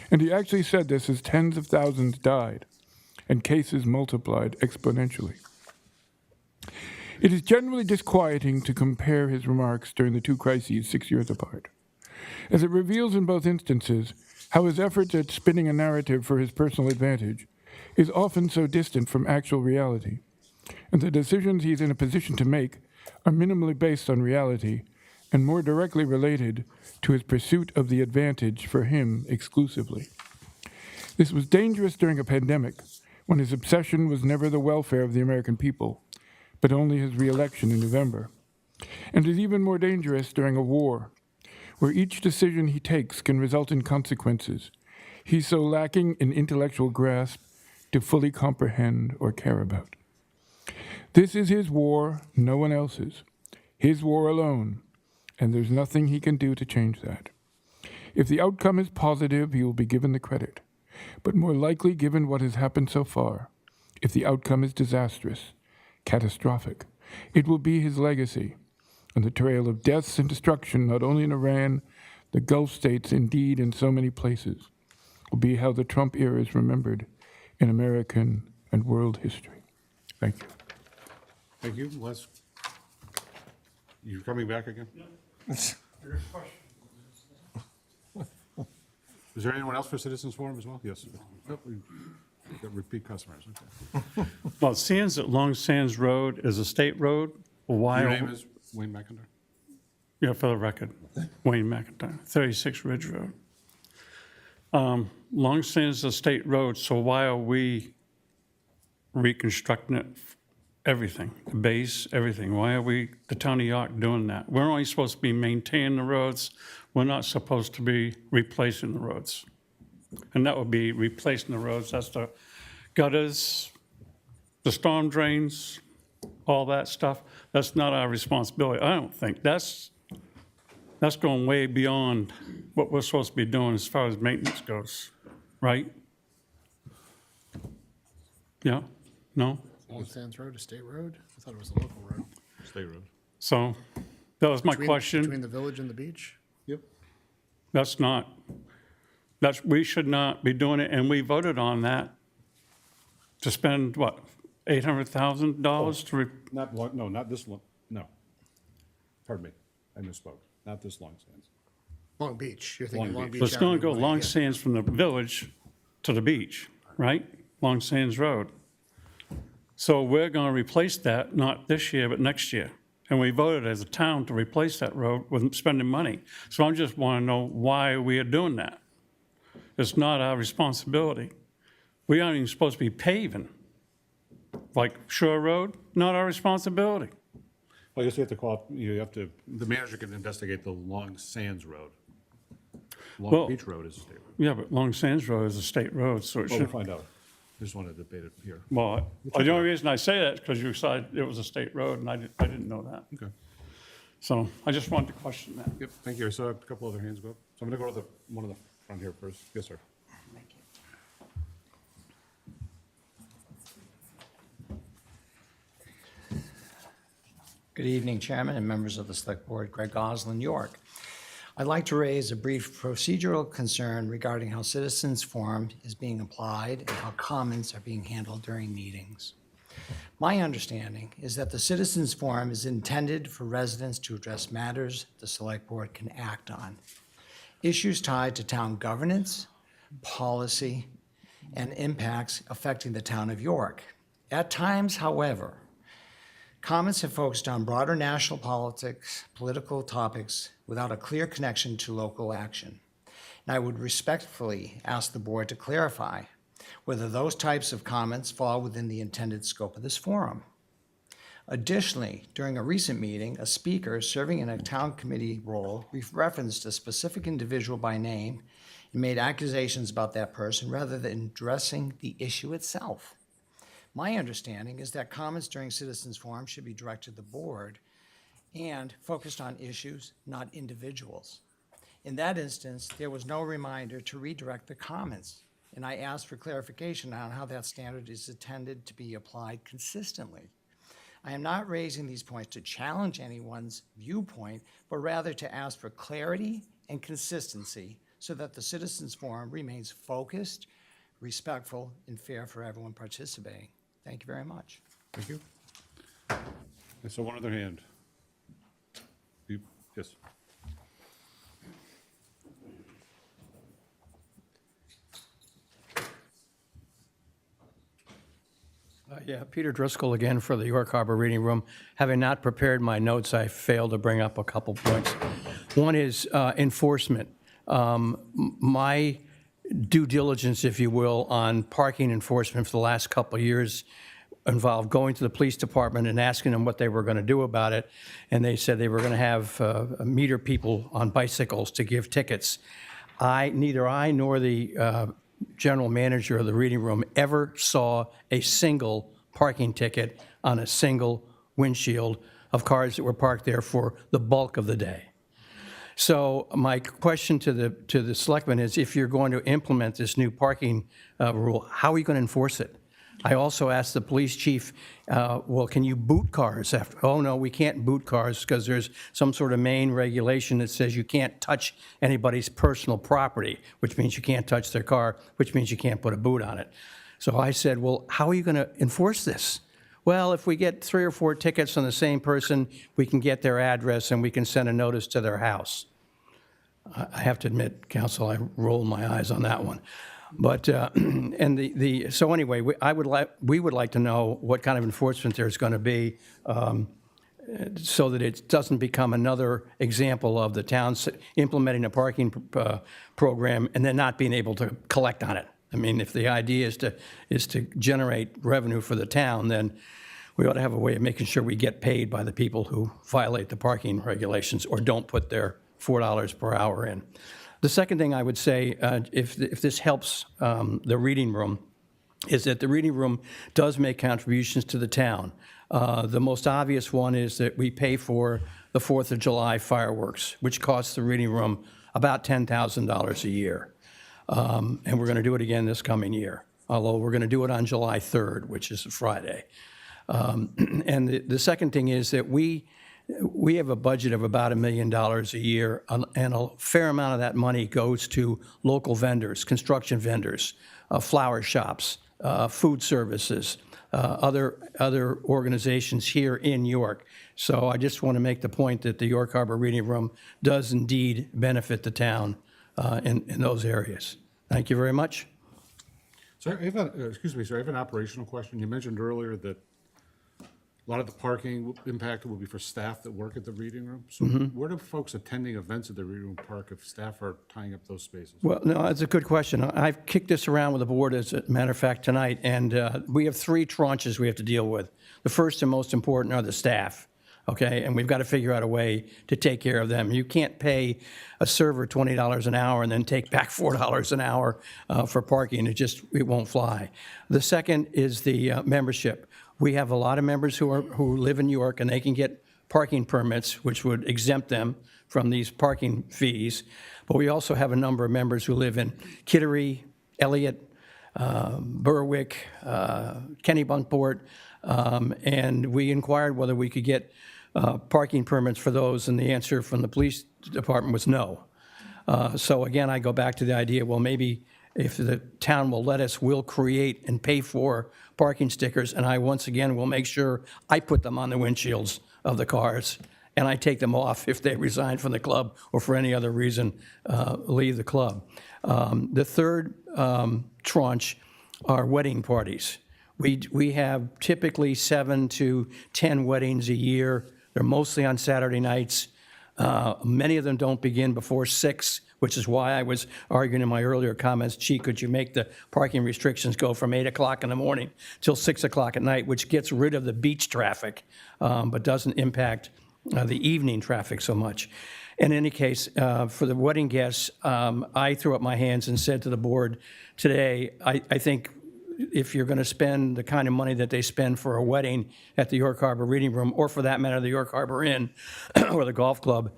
And he actually said this as tens of thousands died and cases multiplied exponentially. It is generally disquieting to compare his remarks during the two crises 6 years apart, as it reveals in both instances how his efforts at spinning a narrative for his personal advantage is often so distant from actual reality, and the decisions he is in a position to make are minimally based on reality and more directly related to his pursuit of the advantage for him exclusively. This was dangerous during a pandemic, when his obsession was never the welfare of the American people, but only his re-election in November. And is even more dangerous during a war, where each decision he takes can result in consequences he's so lacking in intellectual grasp to fully comprehend or care about. This is his war, no one else's. His war alone, and there's nothing he can do to change that. If the outcome is positive, he will be given the credit, but more likely given what has happened so far. If the outcome is disastrous, catastrophic, it will be his legacy, and the trail of deaths and destruction, not only in Iran, the Gulf states, indeed in so many places, will be how the Trump era is remembered in American and world history. Thank you. Thank you, Les. You're coming back again? Is there anyone else for Citizens Forum as well? Yes. Oh, we got repeat customers, okay. Well, Sands, Long Sands Road is a state road. Why? Your name is Wayne McIntyre? Yeah, for the record, Wayne McIntyre, 36 Ridge Road. Long Sands is a state road, so why are we reconstructing it? Everything, the base, everything. Why are we, the town of York, doing that? We're only supposed to be maintaining the roads. We're not supposed to be replacing the roads. And that would be replacing the roads. That's the gutters, the storm drains, all that stuff. That's not our responsibility. I don't think. That's going way beyond what we're supposed to be doing as far as maintenance goes, right? Yeah? No? Long Sands Road, a state road? I thought it was a local road. State Road. So that was my question. Between the village and the beach? Yep. We should not be doing it, and we voted on that to spend, what, $800,000 to, Not this one, no. Pardon me, I misspoke. Not this Long Sands. Long Beach, you're thinking Long Long Beach. Beach. so it's going to Avenue go Way, Long yeah. Sands from the village to the beach, right? Long Sands Road. So we're going to replace that, not this year, but next year. And we voted as a town to replace that road with spending money. So I just want to know why we are doing that. It's not our responsibility. We aren't even supposed to be paving. Like Shore Road, not our responsibility. Well, I guess you have to call, the manager can investigate the Long Sands Road. Well- Long Beach Road is a state road. Yeah, but Long Sands Road is a state road, so it Well, we'll should, find out. I just wanted to debate it here. well, the only reason I say that is because you said it was a state road, and I didn't know that. Okay. So I just wanted to question that. Yep, thank you. I saw a couple other hands go up. So I'm going to go to one of the front here first. Yes, sir. Good evening, Chairman and members of the Select Board. Greg Goslin, York. I'd like to raise a brief procedural concern regarding how citizens' forum is being applied and how comments are being handled during meetings. My understanding is that the citizens' forum is intended for residents to address matters the Select Board can act on. Issues tied to town governance, policy, and impacts affecting the town of York. At times, however, comments have focused on broader national politics, political topics, without a clear connection to local action. And I would respectfully ask the board to clarify whether those types of comments fall within the intended scope of this forum. Additionally, during a recent meeting, a speaker serving in a town committee role referenced a specific individual by name and made accusations about that person rather than addressing the issue itself. My understanding is that comments during citizens' forum should be directed to the board and focused on issues, not individuals. In that instance, there was no reminder to redirect the comments, and I asked for clarification on how that standard is intended to be applied consistently. I am not raising these points to challenge anyone's viewpoint, but rather to ask for clarity and consistency so that the citizens' forum remains focused, respectful, and fair for everyone participating. Thank you very much. Thank you. I saw one other hand. Yes. Yeah, Peter Driscoll again for the York Harbor Reading Room. Having not prepared my notes, I failed to bring up a couple points. One is enforcement. My due diligence, if you will, on parking enforcement for the last couple of years involved going to the police department and asking them what they were going to do about it. And they said they were going to have meter people on bicycles to give tickets. Neither I nor the general manager of the reading room ever saw a single parking ticket on a single windshield of cars that were parked there for the bulk of the day. So my question to the selectmen is, if you're going to implement this new parking rule, how are you going to enforce it? I also asked the police chief, well, can you boot cars after? Oh, no, we can't boot cars because there's some sort of Maine regulation that says you can't touch anybody's personal property, which means you can't touch their car, which means you can't put a boot on it. So I said, well, how are you going to enforce this? Well, if we get 3 or 4 tickets on the same person, we can get their address and we can send a notice to their house. I have to admit, counsel, I rolled my eyes on that one. But, and so anyway, we would like to know what kind of enforcement there's going to be, so that it doesn't become another example of the town implementing a parking program and then not being able to collect on it. I mean, if the idea is to generate revenue for the town, then we ought to have a way of making sure we get paid by the people who violate the parking regulations or don't put their $4 per hour in. The second thing I would say, if this helps the reading room, is that the reading room does make contributions to the town. The most obvious one is that we pay for the 4th of July fireworks, which costs the reading room about $10,000 a year. And we're going to do it again this coming year, although we're going to do it on July 3rd, which is a Friday. And the second thing is that we have a budget of about $1 million a year, and a fair amount of that money goes to local vendors, construction vendors, flower shops, food services, other organizations here in York. So I just want to make the point that the York Harbor Reading Room does indeed benefit the town in those areas. Thank you very much. So I have excuse me, sir, I have an operational question. You mentioned earlier that a lot of the parking impact will be for staff that work at the reading room. So where do folks attending events at the reading room park if staff are tying up those spaces? Well, no, that's a good question. I've kicked this around with the board, as a matter of fact, tonight, and we have 3 tranches we have to deal with. The first and most important are the staff, okay? And we've got to figure out a way to take care of them. You can't pay a server $20 an hour and then take back $4 an hour for parking. It won't fly. The second is the membership. We have a lot of members who live in York, and they can get parking permits, which would exempt them from these parking fees. But we also have a number of members who live in Kittery, Elliott, Berwick, Kennebunkport, and we inquired whether we could get parking permits for those, and the answer from the police department was no. So again, I go back to the idea, well, maybe if the town will let us, we'll create and pay for parking stickers, and I once again will make sure I put them on the windshields of the cars, and I take them off if they resign from the club or for any other reason leave the club. The third tranche are wedding parties. We have typically 7 to 10 weddings a year. They're mostly on Saturday nights. Many of them don't begin before 6, which is why I was arguing in my earlier comments, gee, could you make the parking restrictions go from 8 o'clock in the morning till 6 o'clock at night, which gets rid of the beach traffic, but doesn't impact the evening traffic so much. In any case, for the wedding guests, I threw up my hands and said to the board today, I think if you're going to spend the kind of money that they spend for a wedding at the York Harbor Reading Room, or for that matter, the York Harbor Inn or the golf club,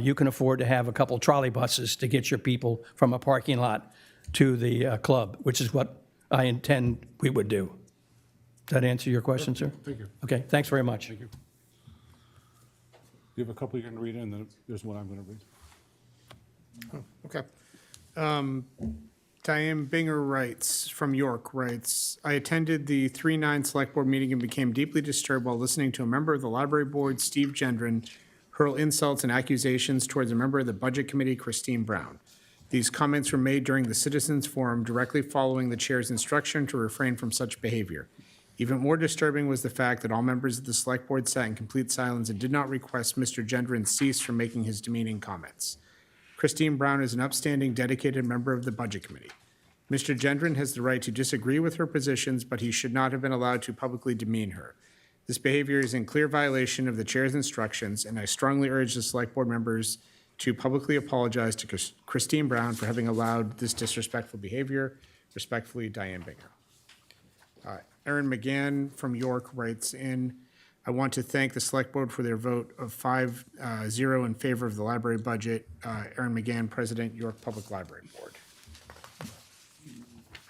you can afford to have a couple trolley buses to get your people from a parking lot to the club, which is what I intend we would do. Does that answer your question, sir? Thank you. Okay, thanks very much. Thank you. You have a couple you're going to read, and then there's one I'm going to read. Okay. Diane Binger writes, from York, writes, I attended the 3/9 Select Board meeting and became deeply disturbed while listening to a member of the library board, Steve Gendron, hurl insults and accusations towards a member of the Budget Committee, Christine Brown. These comments were made during the Citizens Forum directly following the chair's instruction to refrain from such behavior. Even more disturbing was the fact that all members of the Select Board sat in complete silence and did not request Mr. Gendron cease from making his demeaning comments. Christine Brown is an upstanding, dedicated member of the Budget Committee. Mr. Gendron has the right to disagree with her positions, but he should not have been allowed to publicly demean her. This behavior is in clear violation of the chair's instructions, and I strongly urge the Select Board members to publicly apologize to Christine Brown for having allowed this disrespectful behavior. Respectfully, Diane Binger. Erin McGann from York writes in, I want to thank the Select Board for their vote of 5-0 in favor of the library budget. Erin McGann, President, York Public Library Board.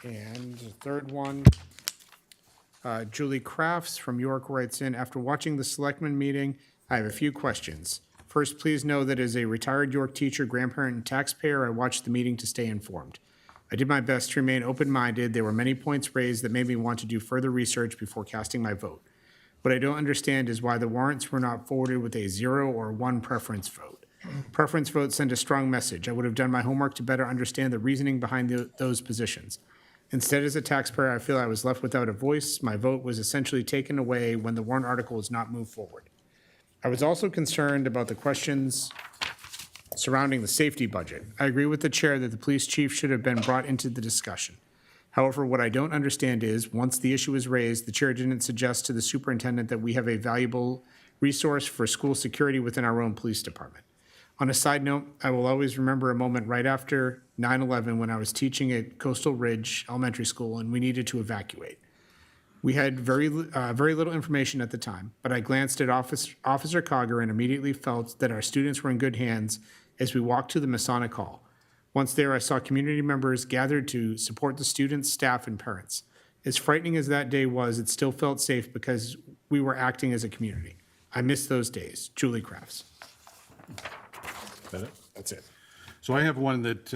And the third one, Julie Crafts from York writes in, after watching the Selectmen meeting, I have a few questions. First, please know that as a retired York teacher, grandparent, and taxpayer, I watched the meeting to stay informed. I did my best to remain open-minded. There were many points raised that made me want to do further research before casting my vote. What I don't understand is why the warrants were not forwarded with a 0 or 1 preference vote. Preference votes send a strong message. I would have done my homework to better understand the reasoning behind those positions. Instead, as a taxpayer, I feel I was left without a voice. My vote was essentially taken away when the warrant article was not moved forward. I was also concerned about the questions surrounding the safety budget. I agree with the chair that the police chief should have been brought into the discussion. However, what I don't understand is, once the issue was raised, the chair didn't suggest to the superintendent that we have a valuable resource for school security within our own police department. On a side note, I will always remember a moment right after 9/11 when I was teaching at Coastal Ridge Elementary School and we needed to evacuate. We had very little information at the time, but I glanced at Officer Cogger and immediately felt that our students were in good hands as we walked to the Masonic Hall. Once there, I saw community members gathered to support the students, staff, and parents. As frightening as that day was, it still felt safe because we were acting as a community. I miss those days. Julie Crafts. That's it. So I have one that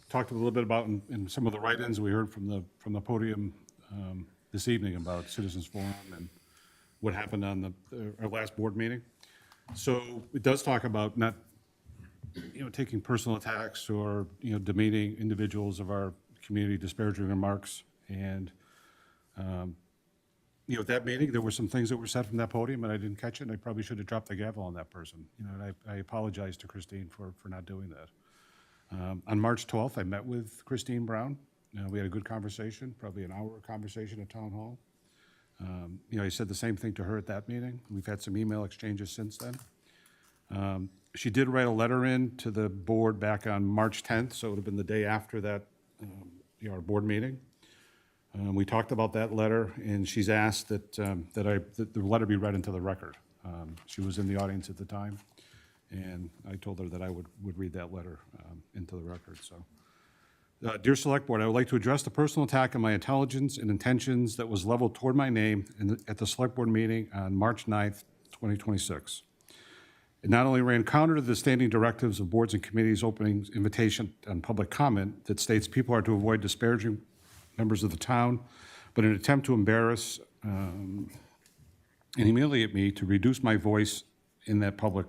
talked a little bit about in some of the write-ins we heard from the podium this evening about Citizens Forum and what happened on our last board meeting. So it does talk about not, taking personal attacks or, demeaning individuals of our community, disparaging remarks. And, at that meeting, there were some things that were said from that podium and I didn't catch it. And I probably should have dropped the gavel on that person. And I apologize to Christine for not doing that. On March 12th, I met with Christine Brown. We had a good conversation, probably an hour conversation at Town Hall. I said the same thing to her at that meeting. We've had some email exchanges since then. She did write a letter in to the board back on March 10th, so it would have been the day after that, our board meeting. We talked about that letter, and she's asked that the letter be read into the record. She was in the audience at the time, and I told her that I would read that letter into the record. So, dear Select Board, I would like to address the personal attack on my intelligence and intentions that was leveled toward my name at the Select Board meeting on March 9th, 2026. It not only ran counter to the standing directives of boards and committees opening invitation on public comment that states people are to avoid disparaging members of the town, but in an attempt to embarrass and humiliate me to reduce my voice in the public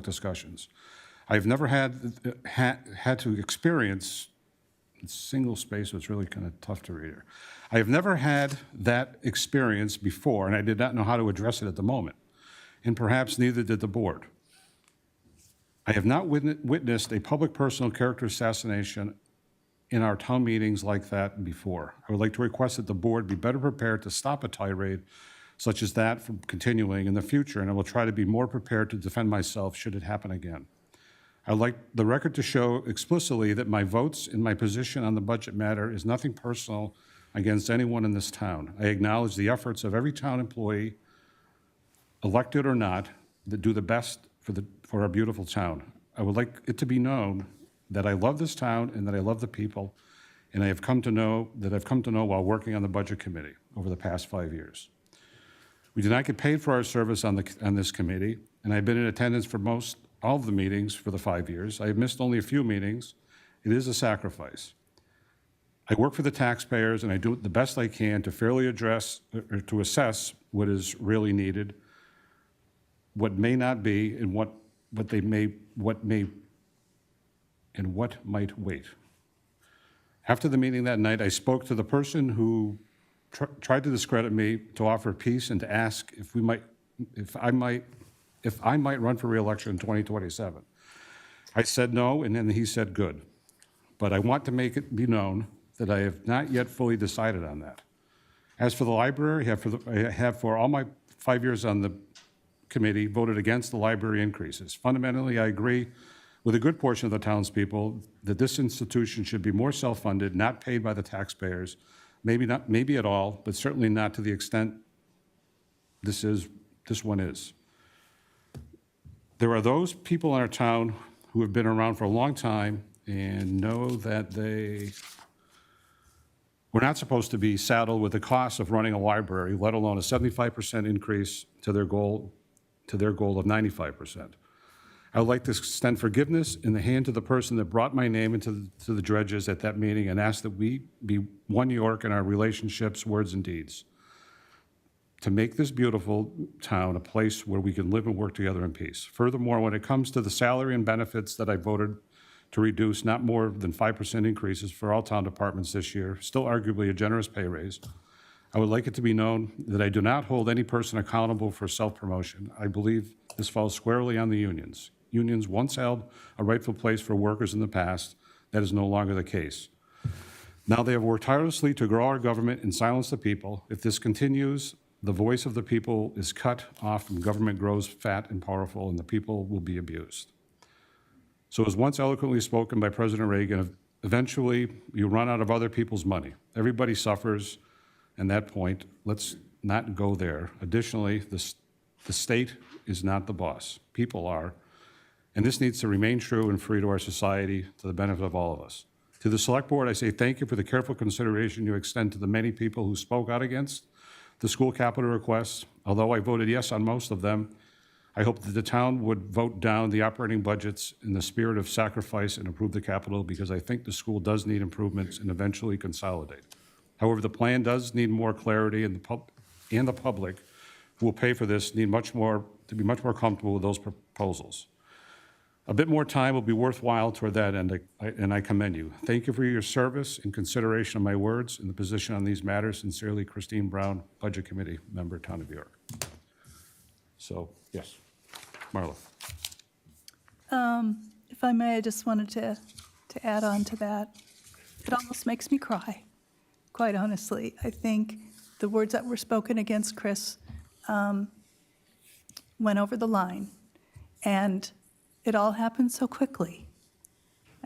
discussions. I've never had to experience, single space was really kind of tough to read here. I have never had that experience before, and I did not know how to address it at the moment. And perhaps neither did the board. I have not witnessed a public personal character assassination in our town meetings like that before. I would like to request that the board be better prepared to stop a tirade such as that from continuing in the future, and I will try to be more prepared to defend myself should it happen again. I would like the record to show explicitly that my votes and my position on the budget matter is nothing personal against anyone in this town. I acknowledge the efforts of every town employee, elected or not, that do the best for our beautiful town. I would like it to be known that I love this town and that I love the people, and I've come to know while working on the budget committee over the past 5 years. We do not get paid for our service on this committee, and I've been in attendance for all of the meetings for the 5 years. I have missed only a few meetings. It is a sacrifice. I work for the taxpayers, and I do the best I can to fairly address or to assess what is really needed, what may not be, and what might wait. After the meeting that night, I spoke to the person who tried to discredit me, to offer peace, and to ask if I might run for re-election in 2027. I said no, and then he said good. But I want to make it be known that I have not yet fully decided on that. As for the library, I have for all my 5 years on the committee voted against the library increases. Fundamentally, I agree with a good portion of the townspeople that this institution should be more self-funded, not paid by the taxpayers, maybe at all, but certainly not to the extent this one is. There are those people in our town who have been around for a long time and know that they were not supposed to be saddled with the cost of running a library, let alone a 75% increase to their goal of 95%. I would like to extend forgiveness in the hand to the person that brought my name into the dredges at that meeting and ask that we be one York in our relationships, words, and deeds. to make this beautiful town a place where we can live and work together in peace. Furthermore, when it comes to the salary and benefits that I voted to reduce not more than 5% increases for all town departments this year, still arguably a generous pay raise, I would like it to be known that I do not hold any person accountable for self-promotion. I believe this falls squarely on the unions. Unions once held a rightful place for workers in the past. That is no longer the case. Now they have worked tirelessly to grow our government and silence the people. If this continues, the voice of the people is cut off and government grows fat and powerful, and the people will be abused. So as once eloquently spoken by President Reagan, eventually you run out of other people's money. Everybody suffers, and that point, let's not go there. Additionally, the state is not the boss. People are. And this needs to remain true and free to our society, to the benefit of all of us. To the Select Board, I say thank you for the careful consideration you extend to the many people who spoke out against the school capital requests. Although I voted yes on most of them, I hope that the town would vote down the operating budgets in the spirit of sacrifice and approve the capital, because I think the school does need improvements and eventually consolidate. However, the plan does need more clarity, and the public who will pay for this need to be much more comfortable with those proposals. A bit more time will be worthwhile toward that end, and I commend you. Thank you for your service and consideration of my words and the position on these matters. Sincerely, Christine Brown, Budget Committee Member, Town of York. So, yes, Marla. If I may, I just wanted to add on to that. It almost makes me cry, quite honestly. I think the words that were spoken against Chris went over the line, and it all happened so quickly.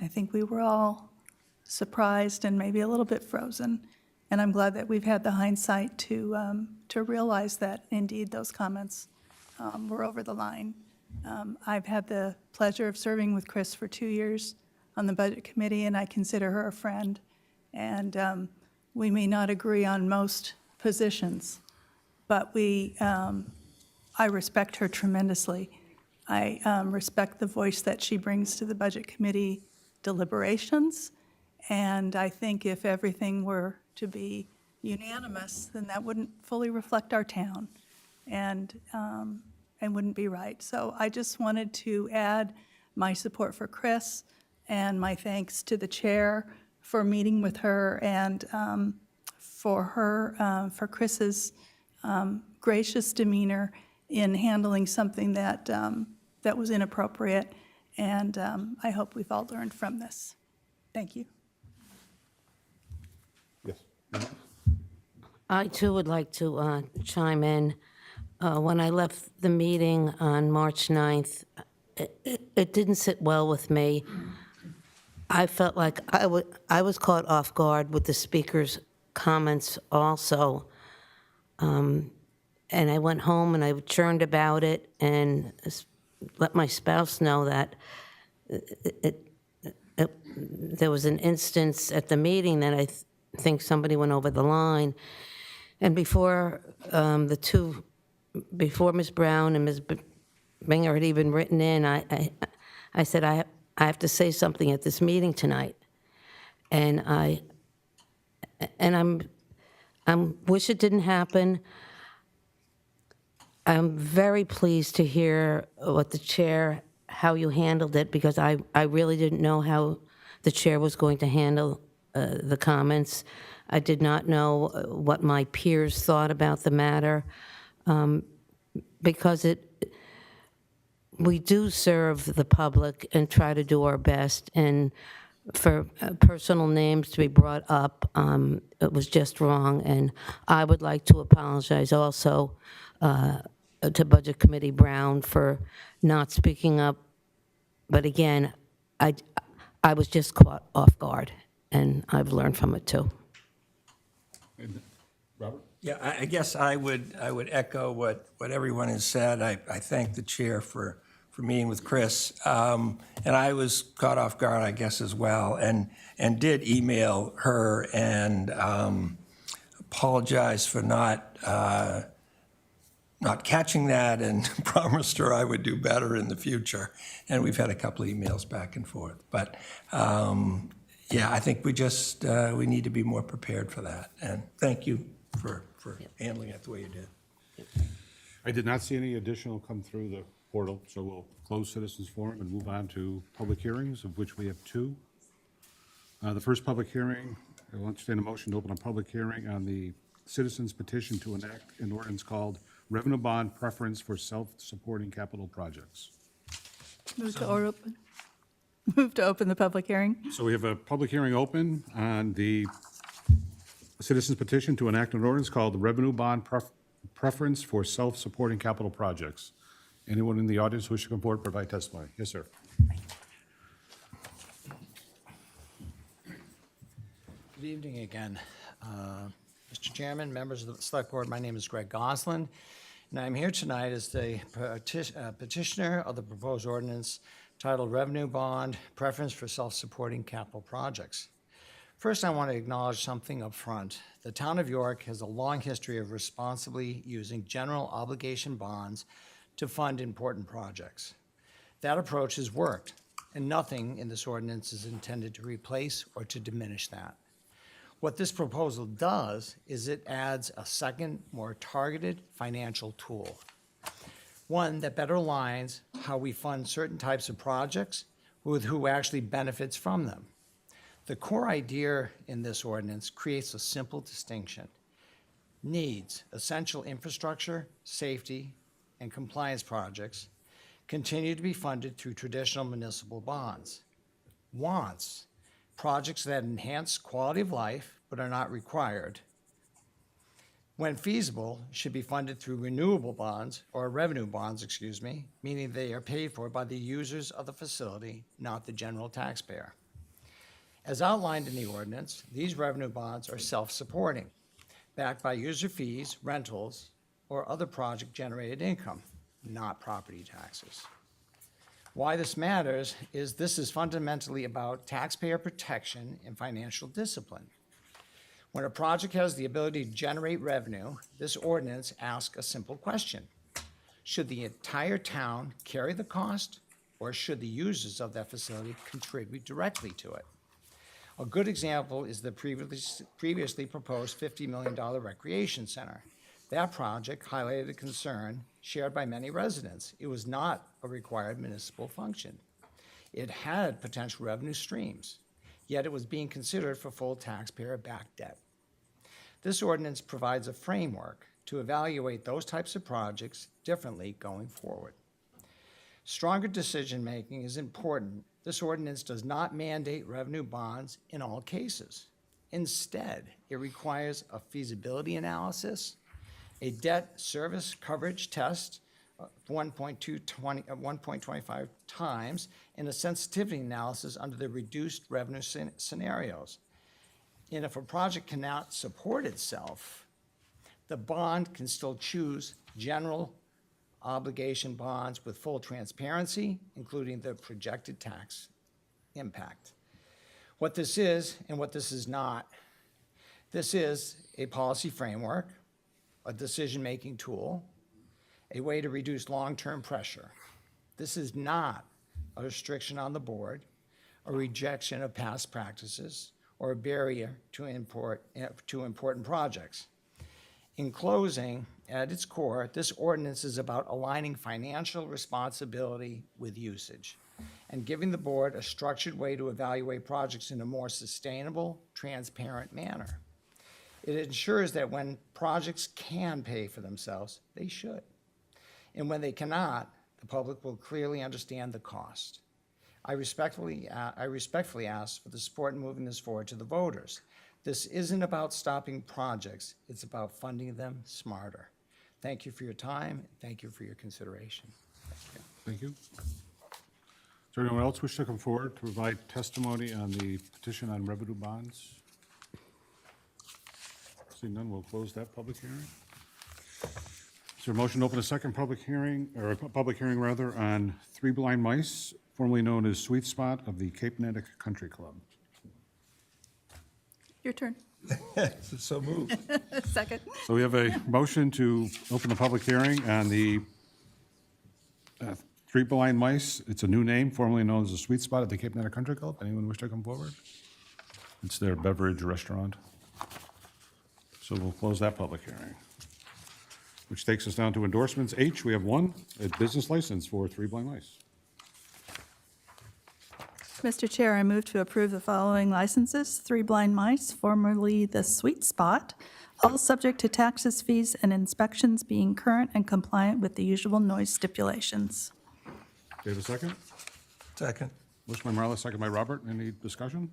I think we were all surprised and maybe a little bit frozen, and I'm glad that we've had the hindsight to realize that indeed those comments were over the line. I've had the pleasure of serving with Chris for 2 years on the Budget Committee, and I consider her a friend. And we may not agree on most positions, but I respect her tremendously. I respect the voice that she brings to the Budget Committee deliberations, and I think if everything were to be unanimous, then that wouldn't fully reflect our town and wouldn't be right. So I just wanted to add my support for Chris and my thanks to the chair for meeting with her, and for Chris's gracious demeanor in handling something that was inappropriate, and I hope we've all learned from this. Thank you. Yes. I too would like to chime in. When I left the meeting on March 9th, it didn't sit well with me. I felt like I was caught off guard with the speaker's comments also. And I went home and I churned about it and let my spouse know that there was an instance at the meeting that I think somebody went over the line. And before before Ms. Brown and Ms. Binger had even written in, I said, I have to say something at this meeting tonight. And I'm wish it didn't happen. I'm very pleased to hear what the chair, how you handled it, because I really didn't know how the chair was going to handle the comments. I did not know what my peers thought about the matter, because we do serve the public and try to do our best, and for personal names to be brought up, it was just wrong, and I would like to apologize also to Budget Committee Brown for not speaking up, but again, I was just caught off guard, and I've learned from it too. Robert? Yeah, I guess I would echo what everyone has said. I thank the chair for meeting with Chris. And I was caught off guard, I guess, as well, and did email her and apologize for not catching that, and promised her I would do better in the future. And we've had a couple of emails back and forth. But yeah, I think we need to be more prepared for that. And thank you for handling it the way you did. I did not see any additional come through the portal, so we'll close citizens forum and move on to public hearings, of which we have two. The first public hearing, I will entertain a motion to open a public hearing on the citizens petition to enact an ordinance called Revenue Bond Preference for Self-Supporting Capital Projects. Move to open the public hearing. So we have a public hearing open on the citizens petition to enact an ordinance called the Revenue Bond Preference for Self-Supporting Capital Projects. Anyone in the audience wish to come forward, provide testimony? Yes, sir. Good evening again. Mr. Chairman, members of the Select Board, my name is Greg Goslin, and I'm here tonight as the petitioner of the proposed ordinance titled Revenue Bond Preference for Self-Supporting Capital Projects. First, I want to acknowledge something up front. The town of York has a long history of responsibly using general obligation bonds to fund important projects. That approach has worked, and nothing in this ordinance is intended to replace or to diminish that. What this proposal does is it adds a second, more targeted financial tool, one that better aligns how we fund certain types of projects with who actually benefits from them. The core idea in this ordinance creates a simple distinction. Needs, essential infrastructure, safety, and compliance projects continue to be funded through traditional municipal bonds. Wants, projects that enhance quality of life but are not required, when feasible, should be funded through renewable bonds or revenue bonds, meaning they are paid for by the users of the facility, not the general taxpayer. As outlined in the ordinance, these revenue bonds are self-supporting, backed by user fees, rentals, or other project-generated income, not property taxes. Why this matters is this is fundamentally about taxpayer protection and financial discipline. When a project has the ability to generate revenue, this ordinance asks a simple question. Should the entire town carry the cost, or should the users of that facility contribute directly to it? A good example is the previously proposed $50 million recreation center. That project highlighted a concern shared by many residents. It was not a required municipal function. It had potential revenue streams, yet it was being considered for full taxpayer-backed debt. This ordinance provides a framework to evaluate those types of projects differently going forward. Stronger decision-making is important. This ordinance does not mandate revenue bonds in all cases. Instead, it requires a feasibility analysis, a debt service coverage test of 1.25 times, and a sensitivity analysis under the reduced revenue scenarios. And if a project cannot support itself, the bond can still choose general obligation bonds with full transparency, including the projected tax impact. What this is and what this is not, this is a policy framework, a decision-making tool, a way to reduce long-term pressure. This is not a restriction on the board, a rejection of past practices, or a barrier to important projects. In closing, at its core, this ordinance is about aligning financial responsibility with usage and giving the board a structured way to evaluate projects in a more sustainable, transparent manner. It ensures that when projects can pay for themselves, they should. And when they cannot, the public will clearly understand the cost. I respectfully ask for the support in moving this forward to the voters. This isn't about stopping projects, it's about funding them smarter. Thank you for your time, thank you for your consideration. Thank you. Is there anyone else wish to come forward to provide testimony on the petition on revenue bonds? Seeing none, we'll close that public hearing. Is there a motion to open a second public hearing, or a public hearing rather, on Three Blind Mice, formerly known as Sweet Spot of the Cape Natick Country Club? Your turn. So moved. Second. So we have a motion to open the public hearing on the Three Blind Mice. It's a new name, formerly known as the Sweet Spot at the Cape Natick Country Club. Anyone wish to come forward? It's their beverage restaurant. So we'll close that public hearing. which takes us down to endorsements. H, we have one, a business license for Three Blind Mice. Mr. Chair, I move to approve the following licenses: Three Blind Mice, formerly The Sweet Spot, all subject to taxes, fees, and inspections being current and compliant with the usual noise stipulations. Do you have a second? Second. Motion by Marla, second by Robert. Any discussion?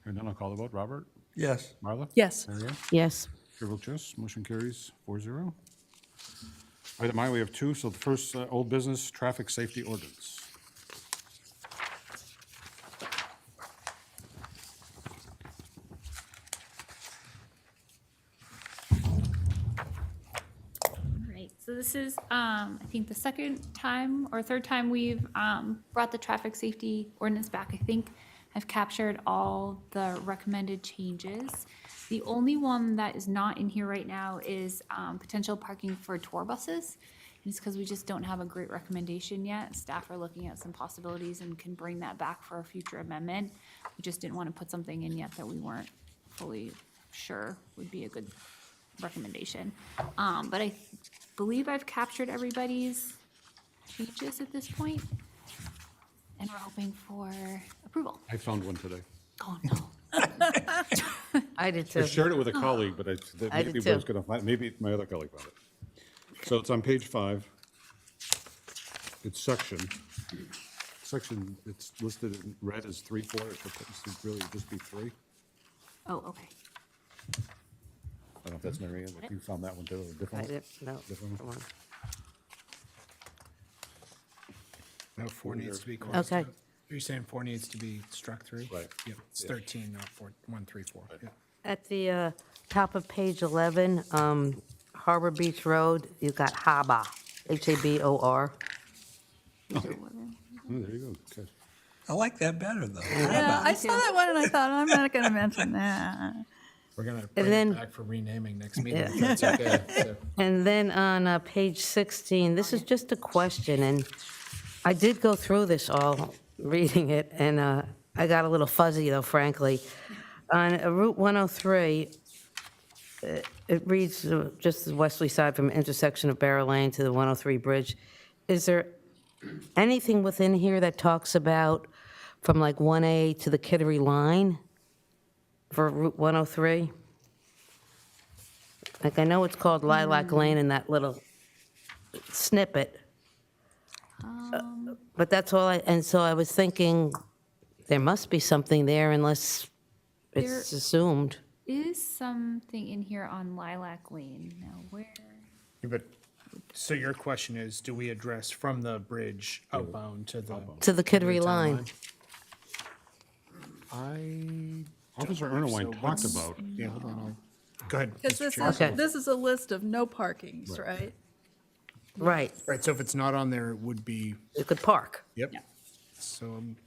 Hearing none, I'll call the vote. Robert? Yes. Marla? Yes. Mary Ann? Yes. Chair votes yes. Motion carries 4-0. Item I, we have two. So the first, old business, traffic safety ordinance. Right, so this is, I think, the second time or third time we've brought the traffic safety ordinance back. I think I've captured all the recommended changes. The only one that is not in here right now is potential parking for tour buses. And it's because we just don't have a great recommendation yet. Staff are looking at some possibilities and can bring that back for a future amendment. We just didn't want to put something in yet that we weren't fully sure would be a good recommendation. But I believe I've captured everybody's changes at this point, and we're hoping for approval. I found one today. Oh, no. I did I too. shared it with a colleague, but I maybe did Will's too. going to find, maybe my other colleague found it. So it's on page 5. It's section. It's listed in red as 3-4. It should really just be 3. Oh, okay. I don't know if that's Mary Ann, if you found that one too, or I different. did, no. Different. Come on. No, 4 needs to be crossed Okay. out. You're saying 4 needs to be struck 3? Right. Yep, it's 13, not 4, 1, 3, 4. Yeah. At the top of page 11, Harbor Beach Road, you've got Habor, Habor. Oh, there you go. Okay. I like that better, though. Yeah, I saw that one and I thought, I'm not going to mention that. We're going to And bring then- it back for renaming next meeting, if that's okay. So, And then on page 16, this is just a question, and I did go through this all, reading it, and I got a little fuzzy, though, frankly. On Route 103, it reads just the westerly side from intersection of Barrow Lane to the 103 bridge. Is there anything within here that talks about from like 1A to the Kittery line for Route 103? Like, I know it's called Lilac Lane in that little snippet. But that's all and so I was thinking, there must be something there unless it's assumed. Is something in here on Lilac Lane. Now, where? but, so your question is, do we address from the bridge outbound to the? To the Kittery town line. Officer Ernowine talked about, Yeah, hold on, go ahead. Because Mr. this Chair. is, this is a list of no parkings, right? Right, Right, so if it's not on there, it would be, it could park. yep. Yeah. So I'm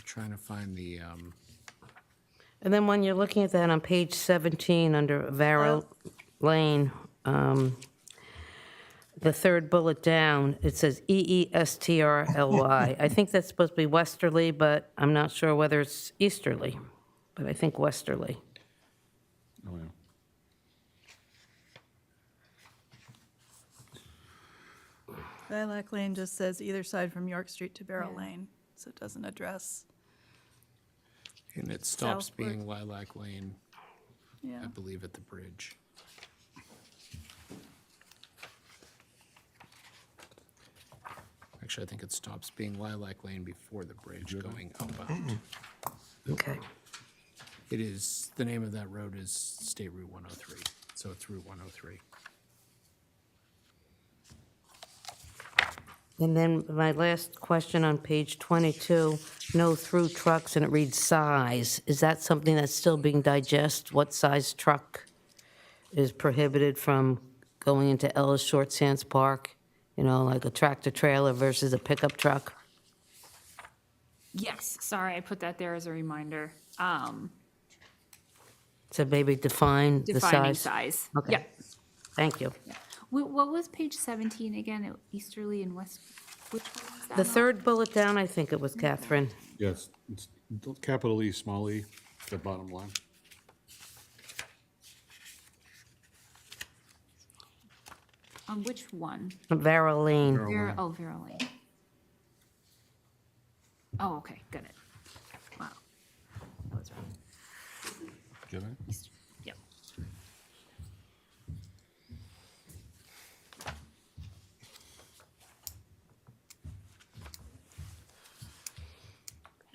trying to find the, And then when you're looking at that on page 17, under Varro Lane, the third bullet down, it says EESTRLY. I think that's supposed to be westerly, but I'm not sure whether it's easterly, but I think westerly. oh, yeah. Lilac Lane just says either side from York Street to Barrow Lane, so it doesn't address, and it stops Southward. being Lilac Lane, yeah. I believe, at the bridge. Actually, I think it stops being Lilac Lane before the bridge going outbound. Okay. It is, the name of that road is State Route 103, so it's Route 103. And then my last question on page 22, no through trucks, and it reads size. Is that something that's still being digested? What size truck is prohibited from going into Ellis Short Sands Park? You know, like a tractor trailer versus a pickup truck? Yes, sorry, I put that there as a reminder. To maybe define the Defining size? size. Okay. Yep. Thank you. What was page 17 again? Easterly and west, which one was that? The on? third bullet down, I think it was Catherine. Yes, it's capital E, small e, the bottom line. On which one? Vera Lane. Vera Lane. Oh, okay, got it. Wow. That was wrong. Do you have any? Yep.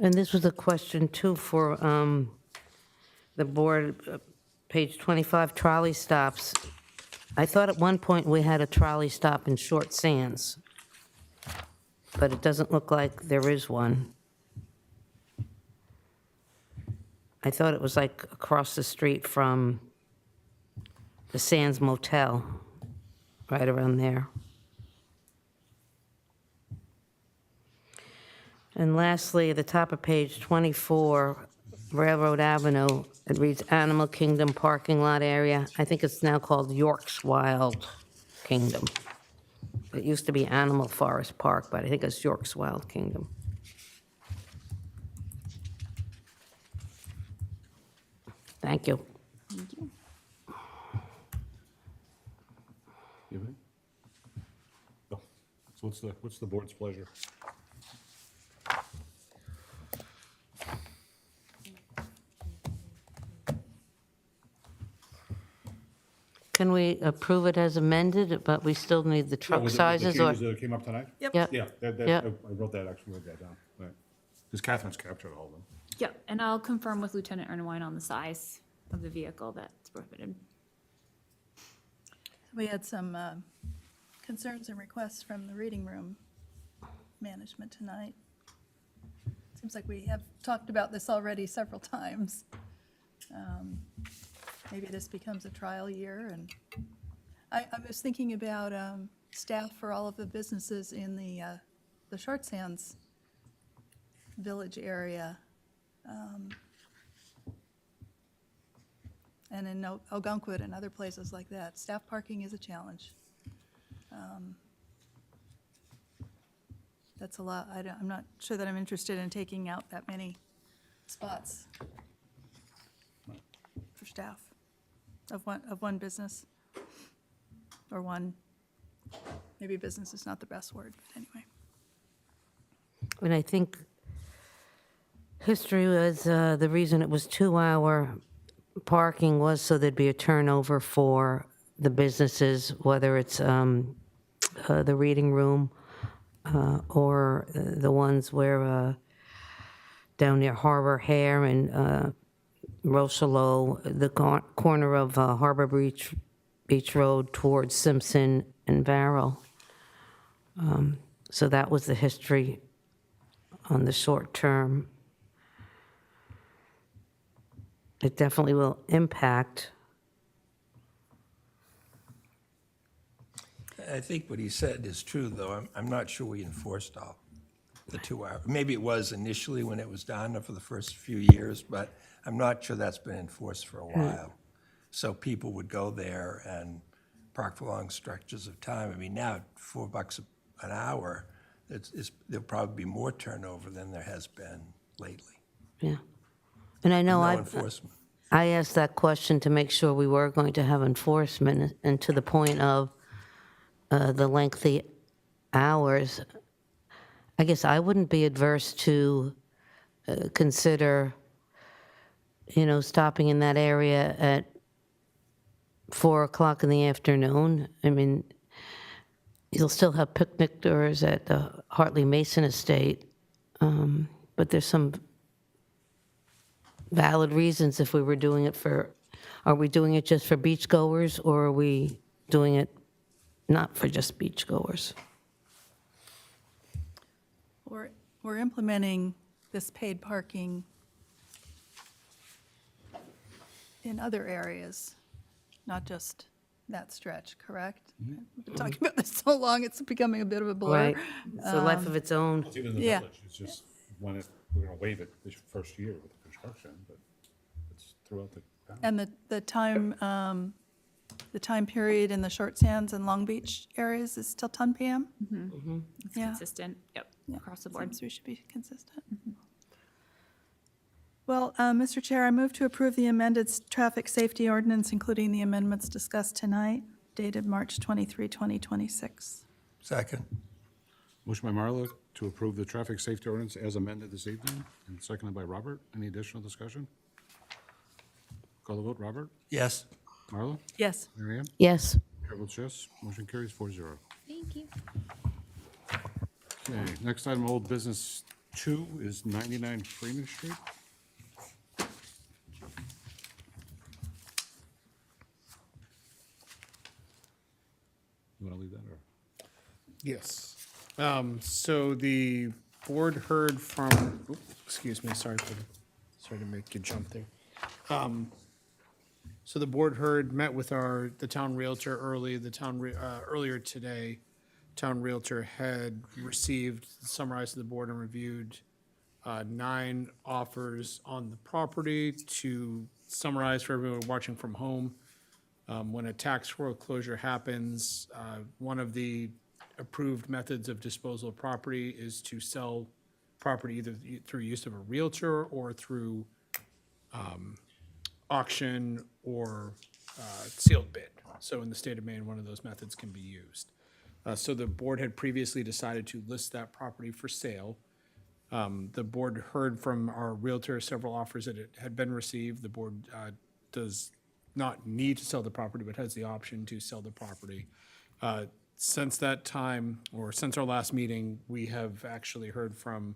And this was a question too for the board, page 25, trolley stops. I thought at one point we had a trolley stop in Short Sands, but it doesn't look like there is one. I thought it was like across the street from the Sands Motel, right around there. And lastly, at the top of page 24, Railroad Avenue, it reads Animal Kingdom parking lot area. I think it's now called York's Wild Kingdom. It used to be Animal Forest Park, but I think it's York's Wild Kingdom. Thank you. Thank you. You have any? No. So what's the board's pleasure? Can we approve it as amended, but we still need the truck sizes? Or The changes that came up tonight? Yep. Yep. Yeah, Yep. I wrote that, actually wrote that down. Right. Because Catherine's captured all of them. Yep, and I'll confirm with Lieutenant Ernewine on the size of the vehicle that's prohibited. We had some concerns and requests from the reading room management tonight. Seems like we have talked about this already several times. Maybe this becomes a trial year, and I was thinking about staff for all of the businesses in the Short Sands Village area. And in Algonquin and other places like that. Staff parking is a challenge. That's a lot. I'm not sure that I'm interested in taking out that many spots for staff of one business, or one, maybe business is not the best word, but anyway. And I think history was, the reason it was 2-hour parking was so there'd be a turnover for the businesses, whether it's the reading room or the ones where down near Harbor Hair and Rochelo, the corner of Harbor Beach Road towards Simpson and Barrel. So that was the history on the short term. It definitely will impact. I think what he said is true, though. I'm not sure we enforced all the 2 hours. Maybe it was initially when it was done for the first few years, but I'm not sure that's been enforced for a while. So people would go there and park for long stretches of time. I mean, now, $4 an hour, there'll probably be more turnover than there has been lately. Yeah. And I know No enforcement. I asked that question to make sure we were going to have enforcement, and to the point of the lengthy hours, I guess I wouldn't be adverse to consider, stopping in that area at 4 o'clock in the afternoon. I mean, you'll still have picnickers at the Hartley Mason Estate, but there's some valid reasons if we were doing it are we doing it just for beachgoers, or are we doing it not for just beachgoers? We're implementing this paid parking in other areas, not just that stretch, correct? We've been talking about this so long, it's becoming a bit of a blur. Right. It's a life of its own. It's even in the Yeah. village, it's just when we're going to waive it this first year with the construction, but it's throughout the town. And the time period in the Short Sands and Long Beach areas is till 10 PM? It's Yeah. consistent, yep, across the board. Seems we should be consistent. Well, Mr. Chair, I move to approve the amended traffic safety ordinance, including the amendments discussed tonight. dated March 23, 2026. Second. Motion by Marla to approve the traffic safety ordinance as amended this evening, and seconded by Robert. Any additional discussion? Call the vote. Robert? Yes. Marla? Yes. Mary Ann? Yes. Chair votes yes. Motion carries 4-0. Thank you. Okay, next item, old business 2 is 99 Freeman Street. You want to leave that, or? Yes. So the board heard from, excuse me, sorry to make you jump there. So the board met with the town realtor earlier today. Town realtor had received, summarized to the board and reviewed 9 offers on the property. To summarize for everyone watching from home, when a tax foreclosure happens, one of the approved methods of disposal of property is to sell property either through use of a realtor or through auction or sealed bid. So in the state of Maine, one of those methods can be used. So the board had previously decided to list that property for sale. The board heard from our realtor several offers that had been received. The board does not need to sell the property, but has the option to sell the property. Since that time, or since our last meeting, we have actually heard from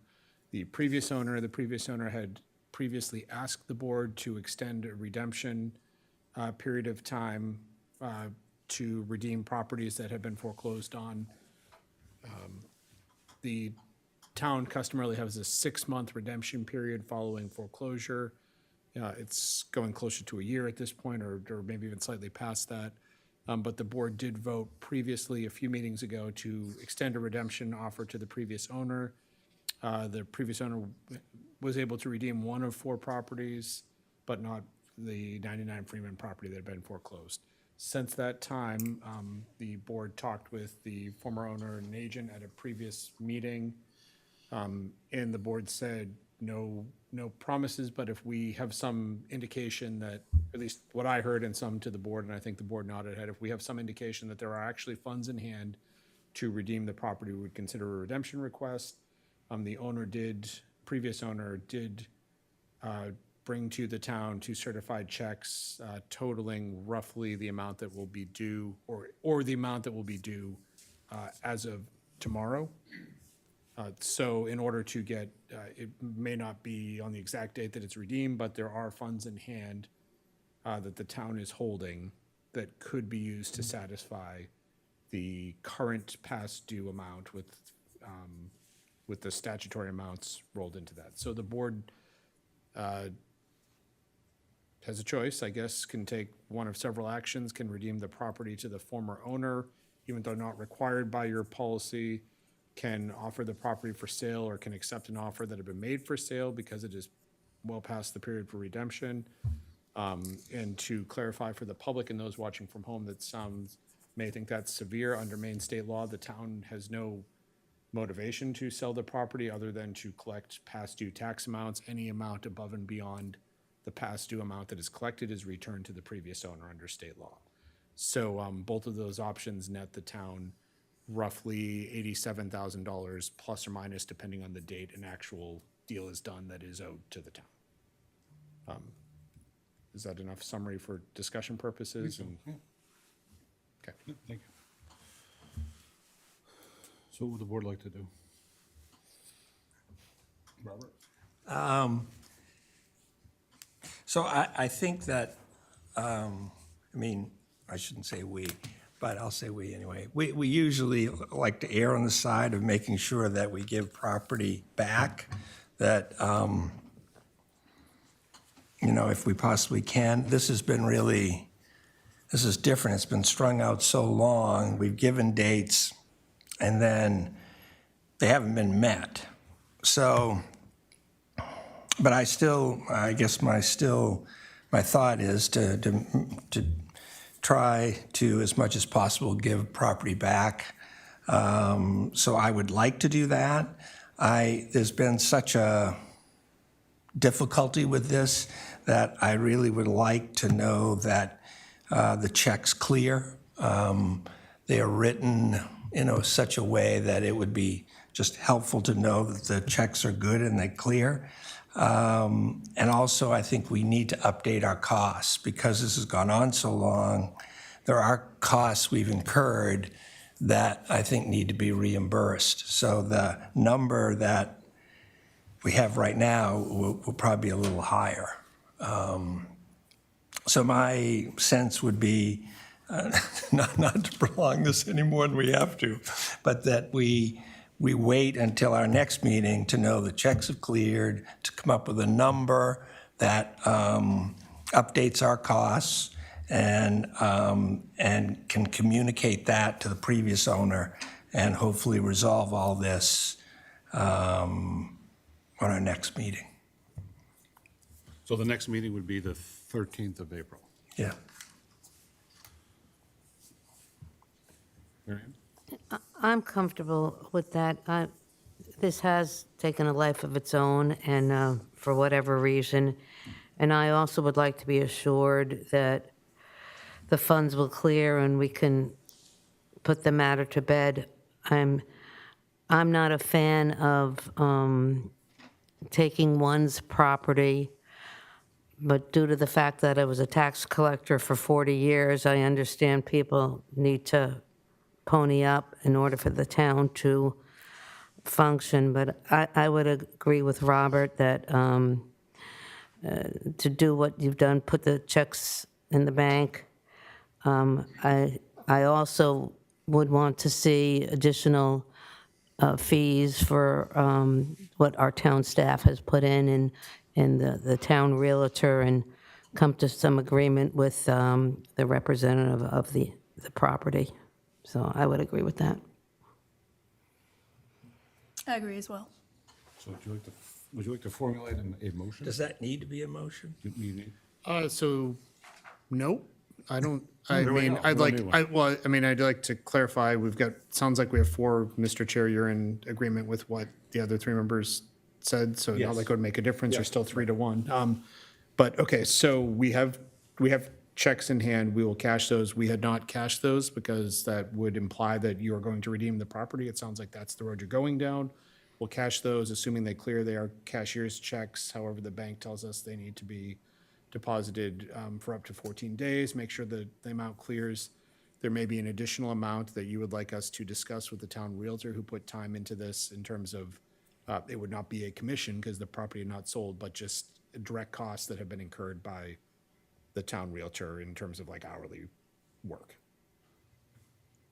the previous owner. The previous owner had previously asked the board to extend a redemption period of time to redeem properties that have been foreclosed on. The town customarily has a 6-month redemption period following foreclosure. It's going closer to a year at this point, or maybe even slightly past that. But the board did vote previously, a few meetings ago, to extend a redemption offer to the previous owner. The previous owner was able to redeem 1 of 4 properties, but not the 99 Freeman property that had been foreclosed. Since that time, the board talked with the former owner and agent at a previous meeting, and the board said no promises, but if we have some indication that, at least what I heard and some to the board, and I think the board nodded ahead, if we have some indication that there are actually funds in hand to redeem the property, we would consider a redemption request. The previous owner did bring to the town 2 certified checks totaling roughly the amount that will be due, or the amount that will be due as of tomorrow. So in order to get, it may not be on the exact date that it's redeemed, but there are funds in hand that the town is holding that could be used to satisfy the current past due amount with the statutory amounts rolled into that. So the board has a choice, I guess, can take one of several actions, can redeem the property to the former owner, even though not required by your policy, can offer the property for sale, or can accept an offer that had been made for sale because it is well past the period for redemption. And to clarify for the public and those watching from home, that some may think that's severe. Under Maine state law, the town has no motivation to sell the property other than to collect past due tax amounts. Any amount above and beyond the past due amount that is collected is returned to the previous owner under state law. So both of those options net the town roughly $87,000 plus or minus, depending on the date an actual deal is done that is owed to the town. Is that enough summary for discussion purposes? Okay. Thank you. So what would the board like to do? Robert? So I think that, I mean, I shouldn't say we, but I'll say we anyway. We usually like to err on the side of making sure that we give property back, that, if we possibly can. This has been really, this is different. It's been strung out so long. We've given dates, and then they haven't been met. So, but I guess my thought is to try to, as much as possible, give property back. So I would like to do that. There's been such a difficulty with this that I really would like to know that the check's clear They are written in such a way that it would be just helpful to know that the checks are good and they're clear. And also, I think we need to update our costs because this has gone on so long. There are costs we've incurred that I think need to be reimbursed. So the number that we have right now will probably be a little higher. So my sense would be, not to prolong this any more than we have to, but that we wait until our next meeting to know the checks have cleared, to come up with a number that updates our costs and can communicate that to the previous owner and hopefully resolve all this on our next meeting. So the next meeting would be the 13th of April. Yeah. Marion? I'm comfortable with that. This has taken a life of its own, and for whatever reason, and I also would like to be assured that the funds will clear and we can put the matter to bed. I'm not a fan of taking one's property, but due to the fact that I was a tax collector for 40 years, I understand people need to pony up in order for the town to function. But I would agree with Robert that to do what you've done, put the checks in the bank. I also would want to see additional fees for what our town staff has put in and the town realtor, and come to some agreement with the representative of the property. So I would agree with that. I agree as well. So would you like to formulate a motion? Does that need to be a motion? You need- So, no, I don't, I There we mean, go. I'd We like, don't need one. I'd like to clarify, we've got, sounds like we have four, Mr. Chair, you're in agreement with what the other three members said, so not Yes. like it would make a difference, you're Yes. still 3-1. But, okay, so we have checks in hand, we will cash those. We had not cashed those because that would imply that you are going to redeem the property. It sounds like that's the road you're going down. We'll cash those, assuming they clear. They are cashier's checks. However, the bank tells us they need to be deposited for up to 14 days. Make sure that the amount clears. There may be an additional amount that you would like us to discuss with the town realtor who put time into this in terms of, it would not be a commission because the property had not sold, but just direct costs that have been incurred by the town realtor in terms of like hourly work.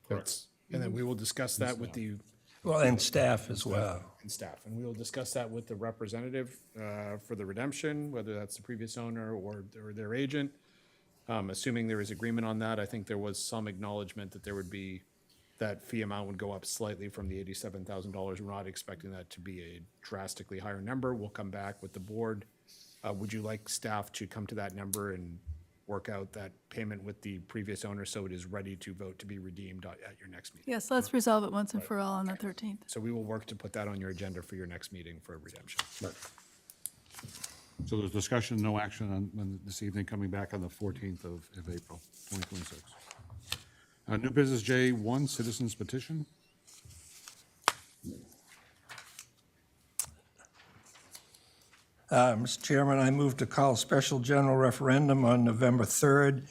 That's, and then we will discuss that with the Well, and staff as well. and staff, and we will discuss that with the representative for the redemption, whether that's the previous owner or their agent. Assuming there is agreement on that, I think there was some acknowledgement that there would be, that fee amount would go up slightly from the $87,000. We're not expecting that to be a drastically higher number. We'll come back with the board. Would you like staff to come to that number and work out that payment with the previous owner so it is ready to vote to be redeemed at your next meeting? Yes, let's resolve it once and for all on the 13th. So we will work to put that on your agenda for your next meeting for redemption. So there's discussion, no action on this evening, coming back on the 14th of April, 2026. New business J1, citizens petition. Mr. Chairman, I move to call a special general referendum on November 3rd,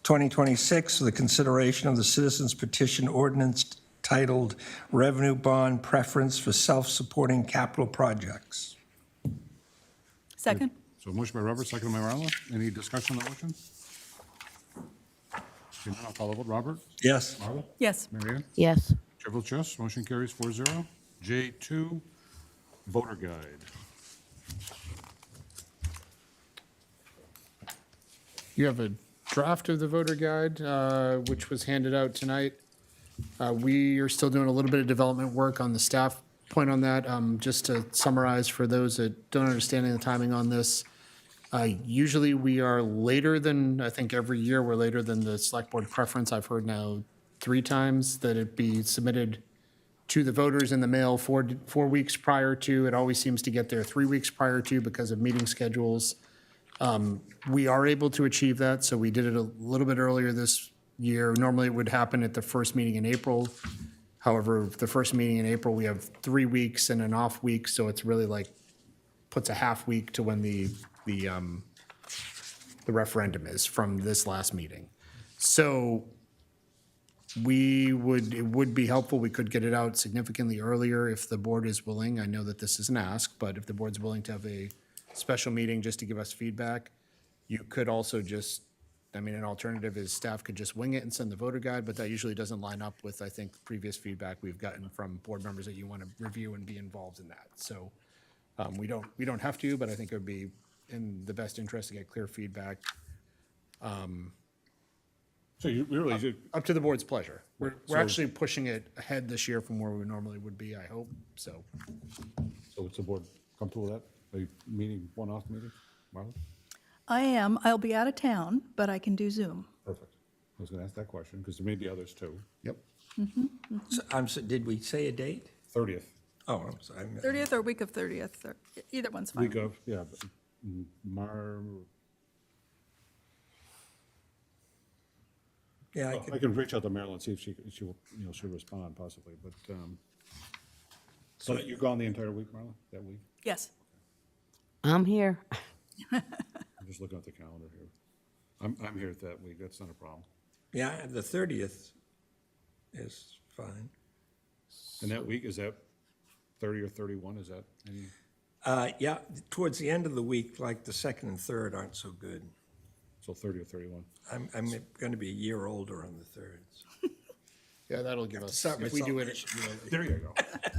2026, for the consideration of the citizens petition ordinance titled Revenue Bond Preference for Self-Supporting Capital Projects. Second? So motion by Robert, second by Marla. Any discussion on the motion? Okay, now I'll call the vote. Robert? Yes. Marla? Yes. Mary Ann? Yes. Chair votes yes, motion carries 4-0. J2, voter guide. You have a draft of the voter guide, which was handed out tonight. We are still doing a little bit of development work on the staff point on that. Just to summarize for those that don't understand the timing on this, usually we are later than, I think every year we're later than the select board preference. I've heard now 3 times that it be submitted to the voters in the mail 4 weeks prior to. It always seems to get there 3 weeks prior to because of meeting schedules. We are able to achieve that, so we did it a little bit earlier this year. Normally, it would happen at the first meeting in April. However, the first meeting in April, we have 3 weeks and an off week, so it's really like, puts a half week to when the referendum is from this last meeting. So it would be helpful, we could get it out significantly earlier if the board is willing. I know that this is an ask, but if the board's willing to have a special meeting just to give us feedback, you could also just, I mean, an alternative is staff could just wing it and send the voter guide, but that usually doesn't line up with, I think, previous feedback we've gotten from board members that you want to review and be involved in that. So we don't have to, but I think it would be in the best interest to get clear feedback. So you really should, Up to the board's pleasure. We're actually pushing it ahead this year from where we normally would be, I hope, so. so what's the board comfortable with that? A meeting, one-off meeting? Marla? I am. I'll be out of town, but I can do Zoom. Perfect. I was going to ask that question because there may be others too. Yep. Did we say a date? 30th, Oh, I'm sorry. 30th or week of 30th, or either one's fine. week of, yeah. Yeah, I I could, can reach out to Marilyn, see if she will, she'll respond possibly, but, so that you're gone the entire week, Marla, that week? Yes. I'm here. I'm just looking at the calendar here. I'm here that week, that's not a problem. yeah, the 30th is fine. And that week, is that 30 or 31, is that any? Yeah, towards the end of the week, like the second and third aren't so good. So 30 or 31? I'm going to be a year older on the 3rd. so. Yeah, that'll give us, start if we do myself it, There you go.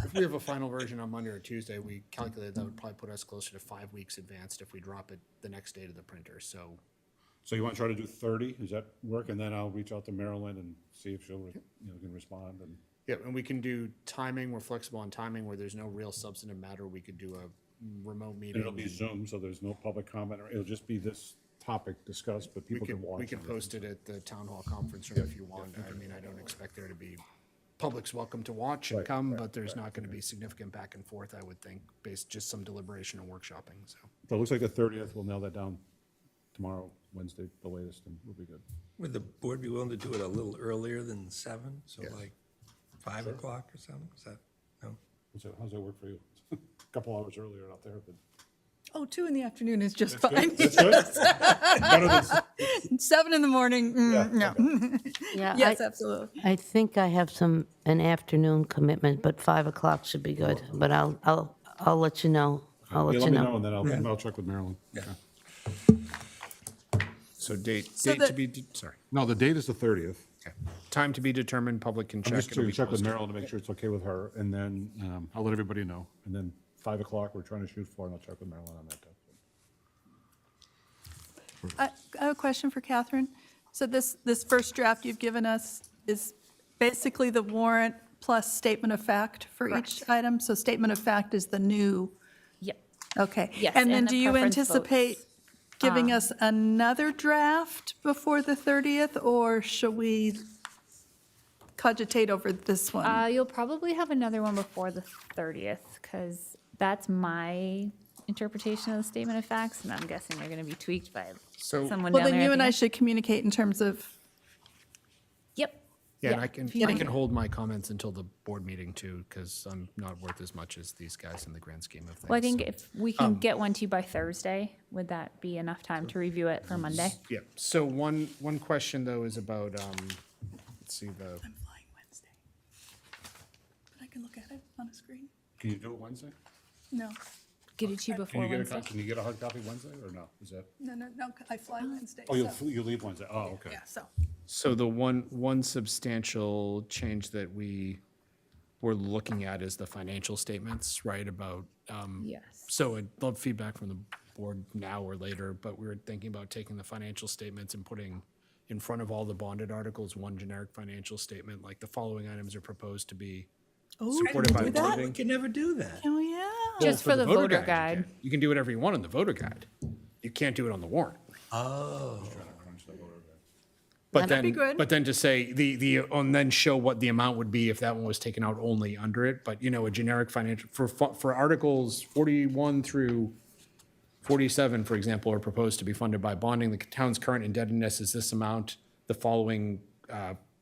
if we have a final version on Monday or Tuesday, we calculated that would probably put us closer to 5 weeks advanced if we drop it the next day to the printer, so. So you want to try to do 30, does that work? And then I'll reach out to Marilyn and see if she'll, can respond and. Yeah, and we can do timing, we're flexible on timing where there's no real substantive matter, we could do a remote meeting. And it'll be Zoom, so there's no public comment, or it'll just be this topic discussed, but We people can could, watch. we could and post it at the town hall conference room if you want. I mean, I don't expect there to be, public's welcome to watch and Right, come, but there's not gonna be significant back and forth, I would think, based just some deliberation and workshopping, so. So it looks like the 30th, we'll nail that down tomorrow, Wednesday, the latest, and we'll be good. Would the board be willing to do it a little earlier than 7? So Yes. like 5 o'clock or something? Is that, no? How's that work for you? A couple hours earlier out there, but. Oh, 2 in the afternoon is just fine. That's good? Better than 7 in the morning, no. Yeah, Yes, absolutely. I think I have an afternoon commitment, but 5 o'clock should be good. But I'll let you know. I'll let Yeah, you let me know, know. and then I'll check with Marilyn. Yeah. So date So to the- be, sorry. No, the date is the 30th. Okay. Time to be determined, public can I'm check. just it'll going be to check with posted. Marilyn to make sure it's okay with her, and then I'll let everybody know. And then 5 o'clock, we're trying to shoot for, and I'll check with Marilyn on that. I have a question for Catherine. So this first draft you've given us is basically the warrant plus statement of fact for each item? So statement of fact is the new, Yep. okay. Yes, And then and the do you preference anticipate votes. giving us another draft before the 30th? Or shall we cogitate over this one? You'll probably have another one before the 30th, because that's my interpretation of the statement of facts, and I'm guessing they're going to be tweaked by So- someone Well, down then there. you at and the I end. should communicate in terms of, Yep. Yeah, and Yeah, I can, if you I want. can hold my comments until the board meeting too, because I'm not worth as much as these guys in the grand scheme of things. Well, I think so. if we can get one to you by Thursday, would that be enough time to review it for Monday? Yeah, so one question though is about, let's see, the, I'm flying Wednesday. But I can look at it on a screen? Can you do it Wednesday? No, Get it to you Can before you get Wednesday. can you get a hard copy Wednesday, or no? Is that, no, I fly Wednesday. oh, so- you leave Wednesday? Oh, okay. Yeah, so. so the one substantial change that we were looking at is the financial statements, right, about, Yes. so I'd love feedback from the board now or later, but we were thinking about taking the financial statements and putting in front of all the bonded articles, one generic financial statement, like the following items are proposed to be supported by do the that? We voting. can never do that. Oh, yeah. Just for the voter you guide. can. You can do whatever you want on the voter guide. You can't do it on the warrant. But That'd be then, good. but then to say and then show what the amount would be if that one was taken out only under it. But, a generic financial, for Articles 41 through 47, for example, are proposed to be funded by bonding. The town's current indebtedness is this amount. The following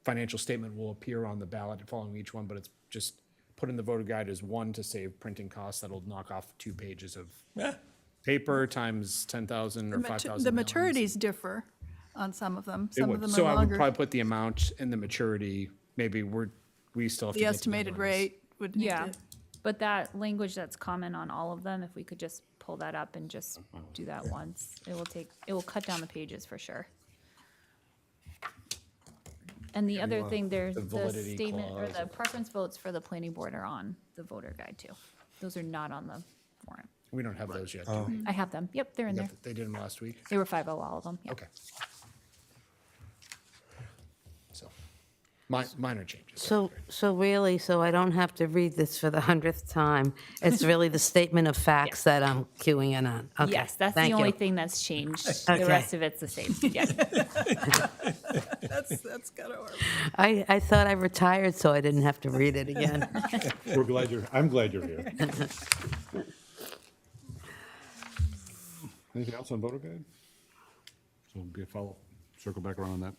financial statement will appear on the ballot following each one, but it's just put in the voter guide as one to save printing costs. That'll knock off 2 pages of paper times 10,000 or 5,000. The maturities differ on some of them. It Some of would. them So are I would longer. probably put the amount and the maturity, maybe we still have to The get estimated together on this. rate would need Yeah, to. but that language that's common on all of them, if we could just pull that up and just do that once, it will cut down the pages for sure. And the other thing, there's the the validity statement or clause. the preference votes for the planning board are on the voter guide too. Those are not on the warrant. We don't have those yet, do we? I have them. Yep, they're in there. They did them last week? They were 5-0, all of them. Yeah. Okay. So, minor changes. So really, so I don't have to read this for the 100th time. It's really the statement of facts that I'm queuing in on. Okay, Yes, that's the thank only you. thing that's changed. Okay. The rest of it's the same. Yes. That's kind of horrible. I thought I retired, so I didn't have to read it again. I'm glad you're here. Anything else on voter guide? So be a follow, circle back around on that.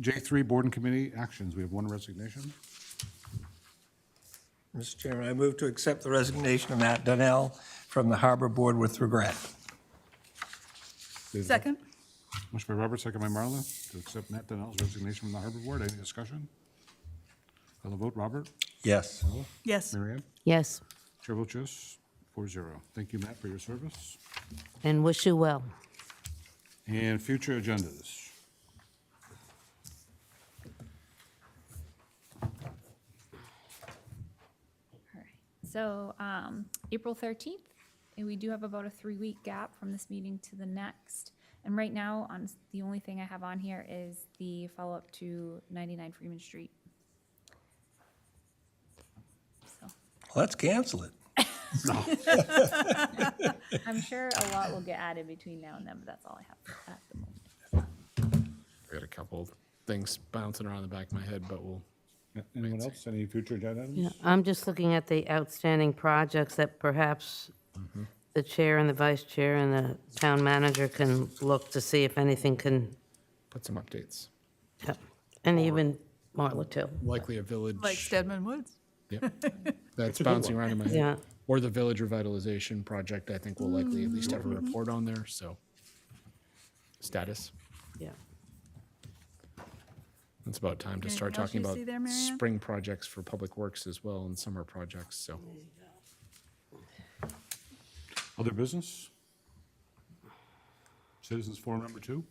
J3, board and committee actions. We have one resignation. Mr. Chairman, I move to accept the resignation of Matt Donnell from the Harbor Board with regret. Second? Motion by Robert, second by Marla, to accept Matt Donnell's resignation from the Harbor Board. Any discussion? Call the vote. Robert? Yes. Yes. Mary Ann? Yes, Chair votes yes, 4-0. Thank you, Matt, for your service. and wish you well. And future agendas. All right. So April 13th, and we do have about a 3-week gap from this meeting to the next. And right now, the only thing I have on here is the follow-up to 99 Freeman Street. So Let's cancel it. I'm sure a lot will get added between now and then, but that's all I have at the moment. I got a couple of things bouncing around the back of my head, but we'll, Anyone else? Any future agenda items? Yeah, I'm just looking at the outstanding projects that perhaps the chair and the vice chair and the town manager can look to see if anything can, put some updates. yeah, and even Marla too. Likely a village. Like Stedman Woods. Yep. That's bouncing around in my head. Yeah. Or the village revitalization project, I think we'll likely at least have a report on there, so. Status. Yeah. It's about time to Anything start else talking you about see there, Mary Ann? spring projects for public works as well and summer projects, so. Other business? Citizens Forum number 2?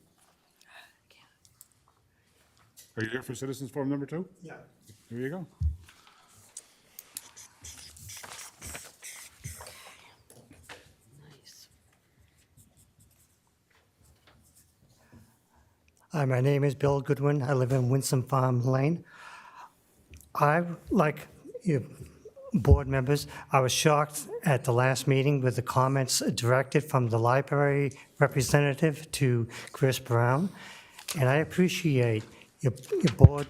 Are you there for Citizens Forum number 2? Yeah. Here you go. Nice. Hi, my name is Bill Goodwin. I live in Winsome Farm Lane. Like you board members, I was shocked at the last meeting with the comments directed from the library representative to Chris Brown. And I appreciate your board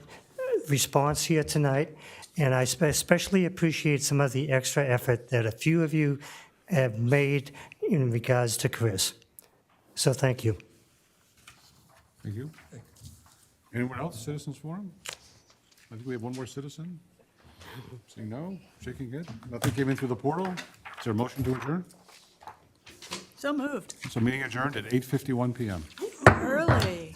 response here tonight. And I especially appreciate some of the extra effort that a few of you have made in regards to Chris. So thank you. Thank you. Anyone else, Citizens Forum? I think we have one more citizen. Saying no, shaking head. Nothing came in through the portal. Is there a motion to adjourn? So moved. So meeting adjourned at 8:51 PM. Early.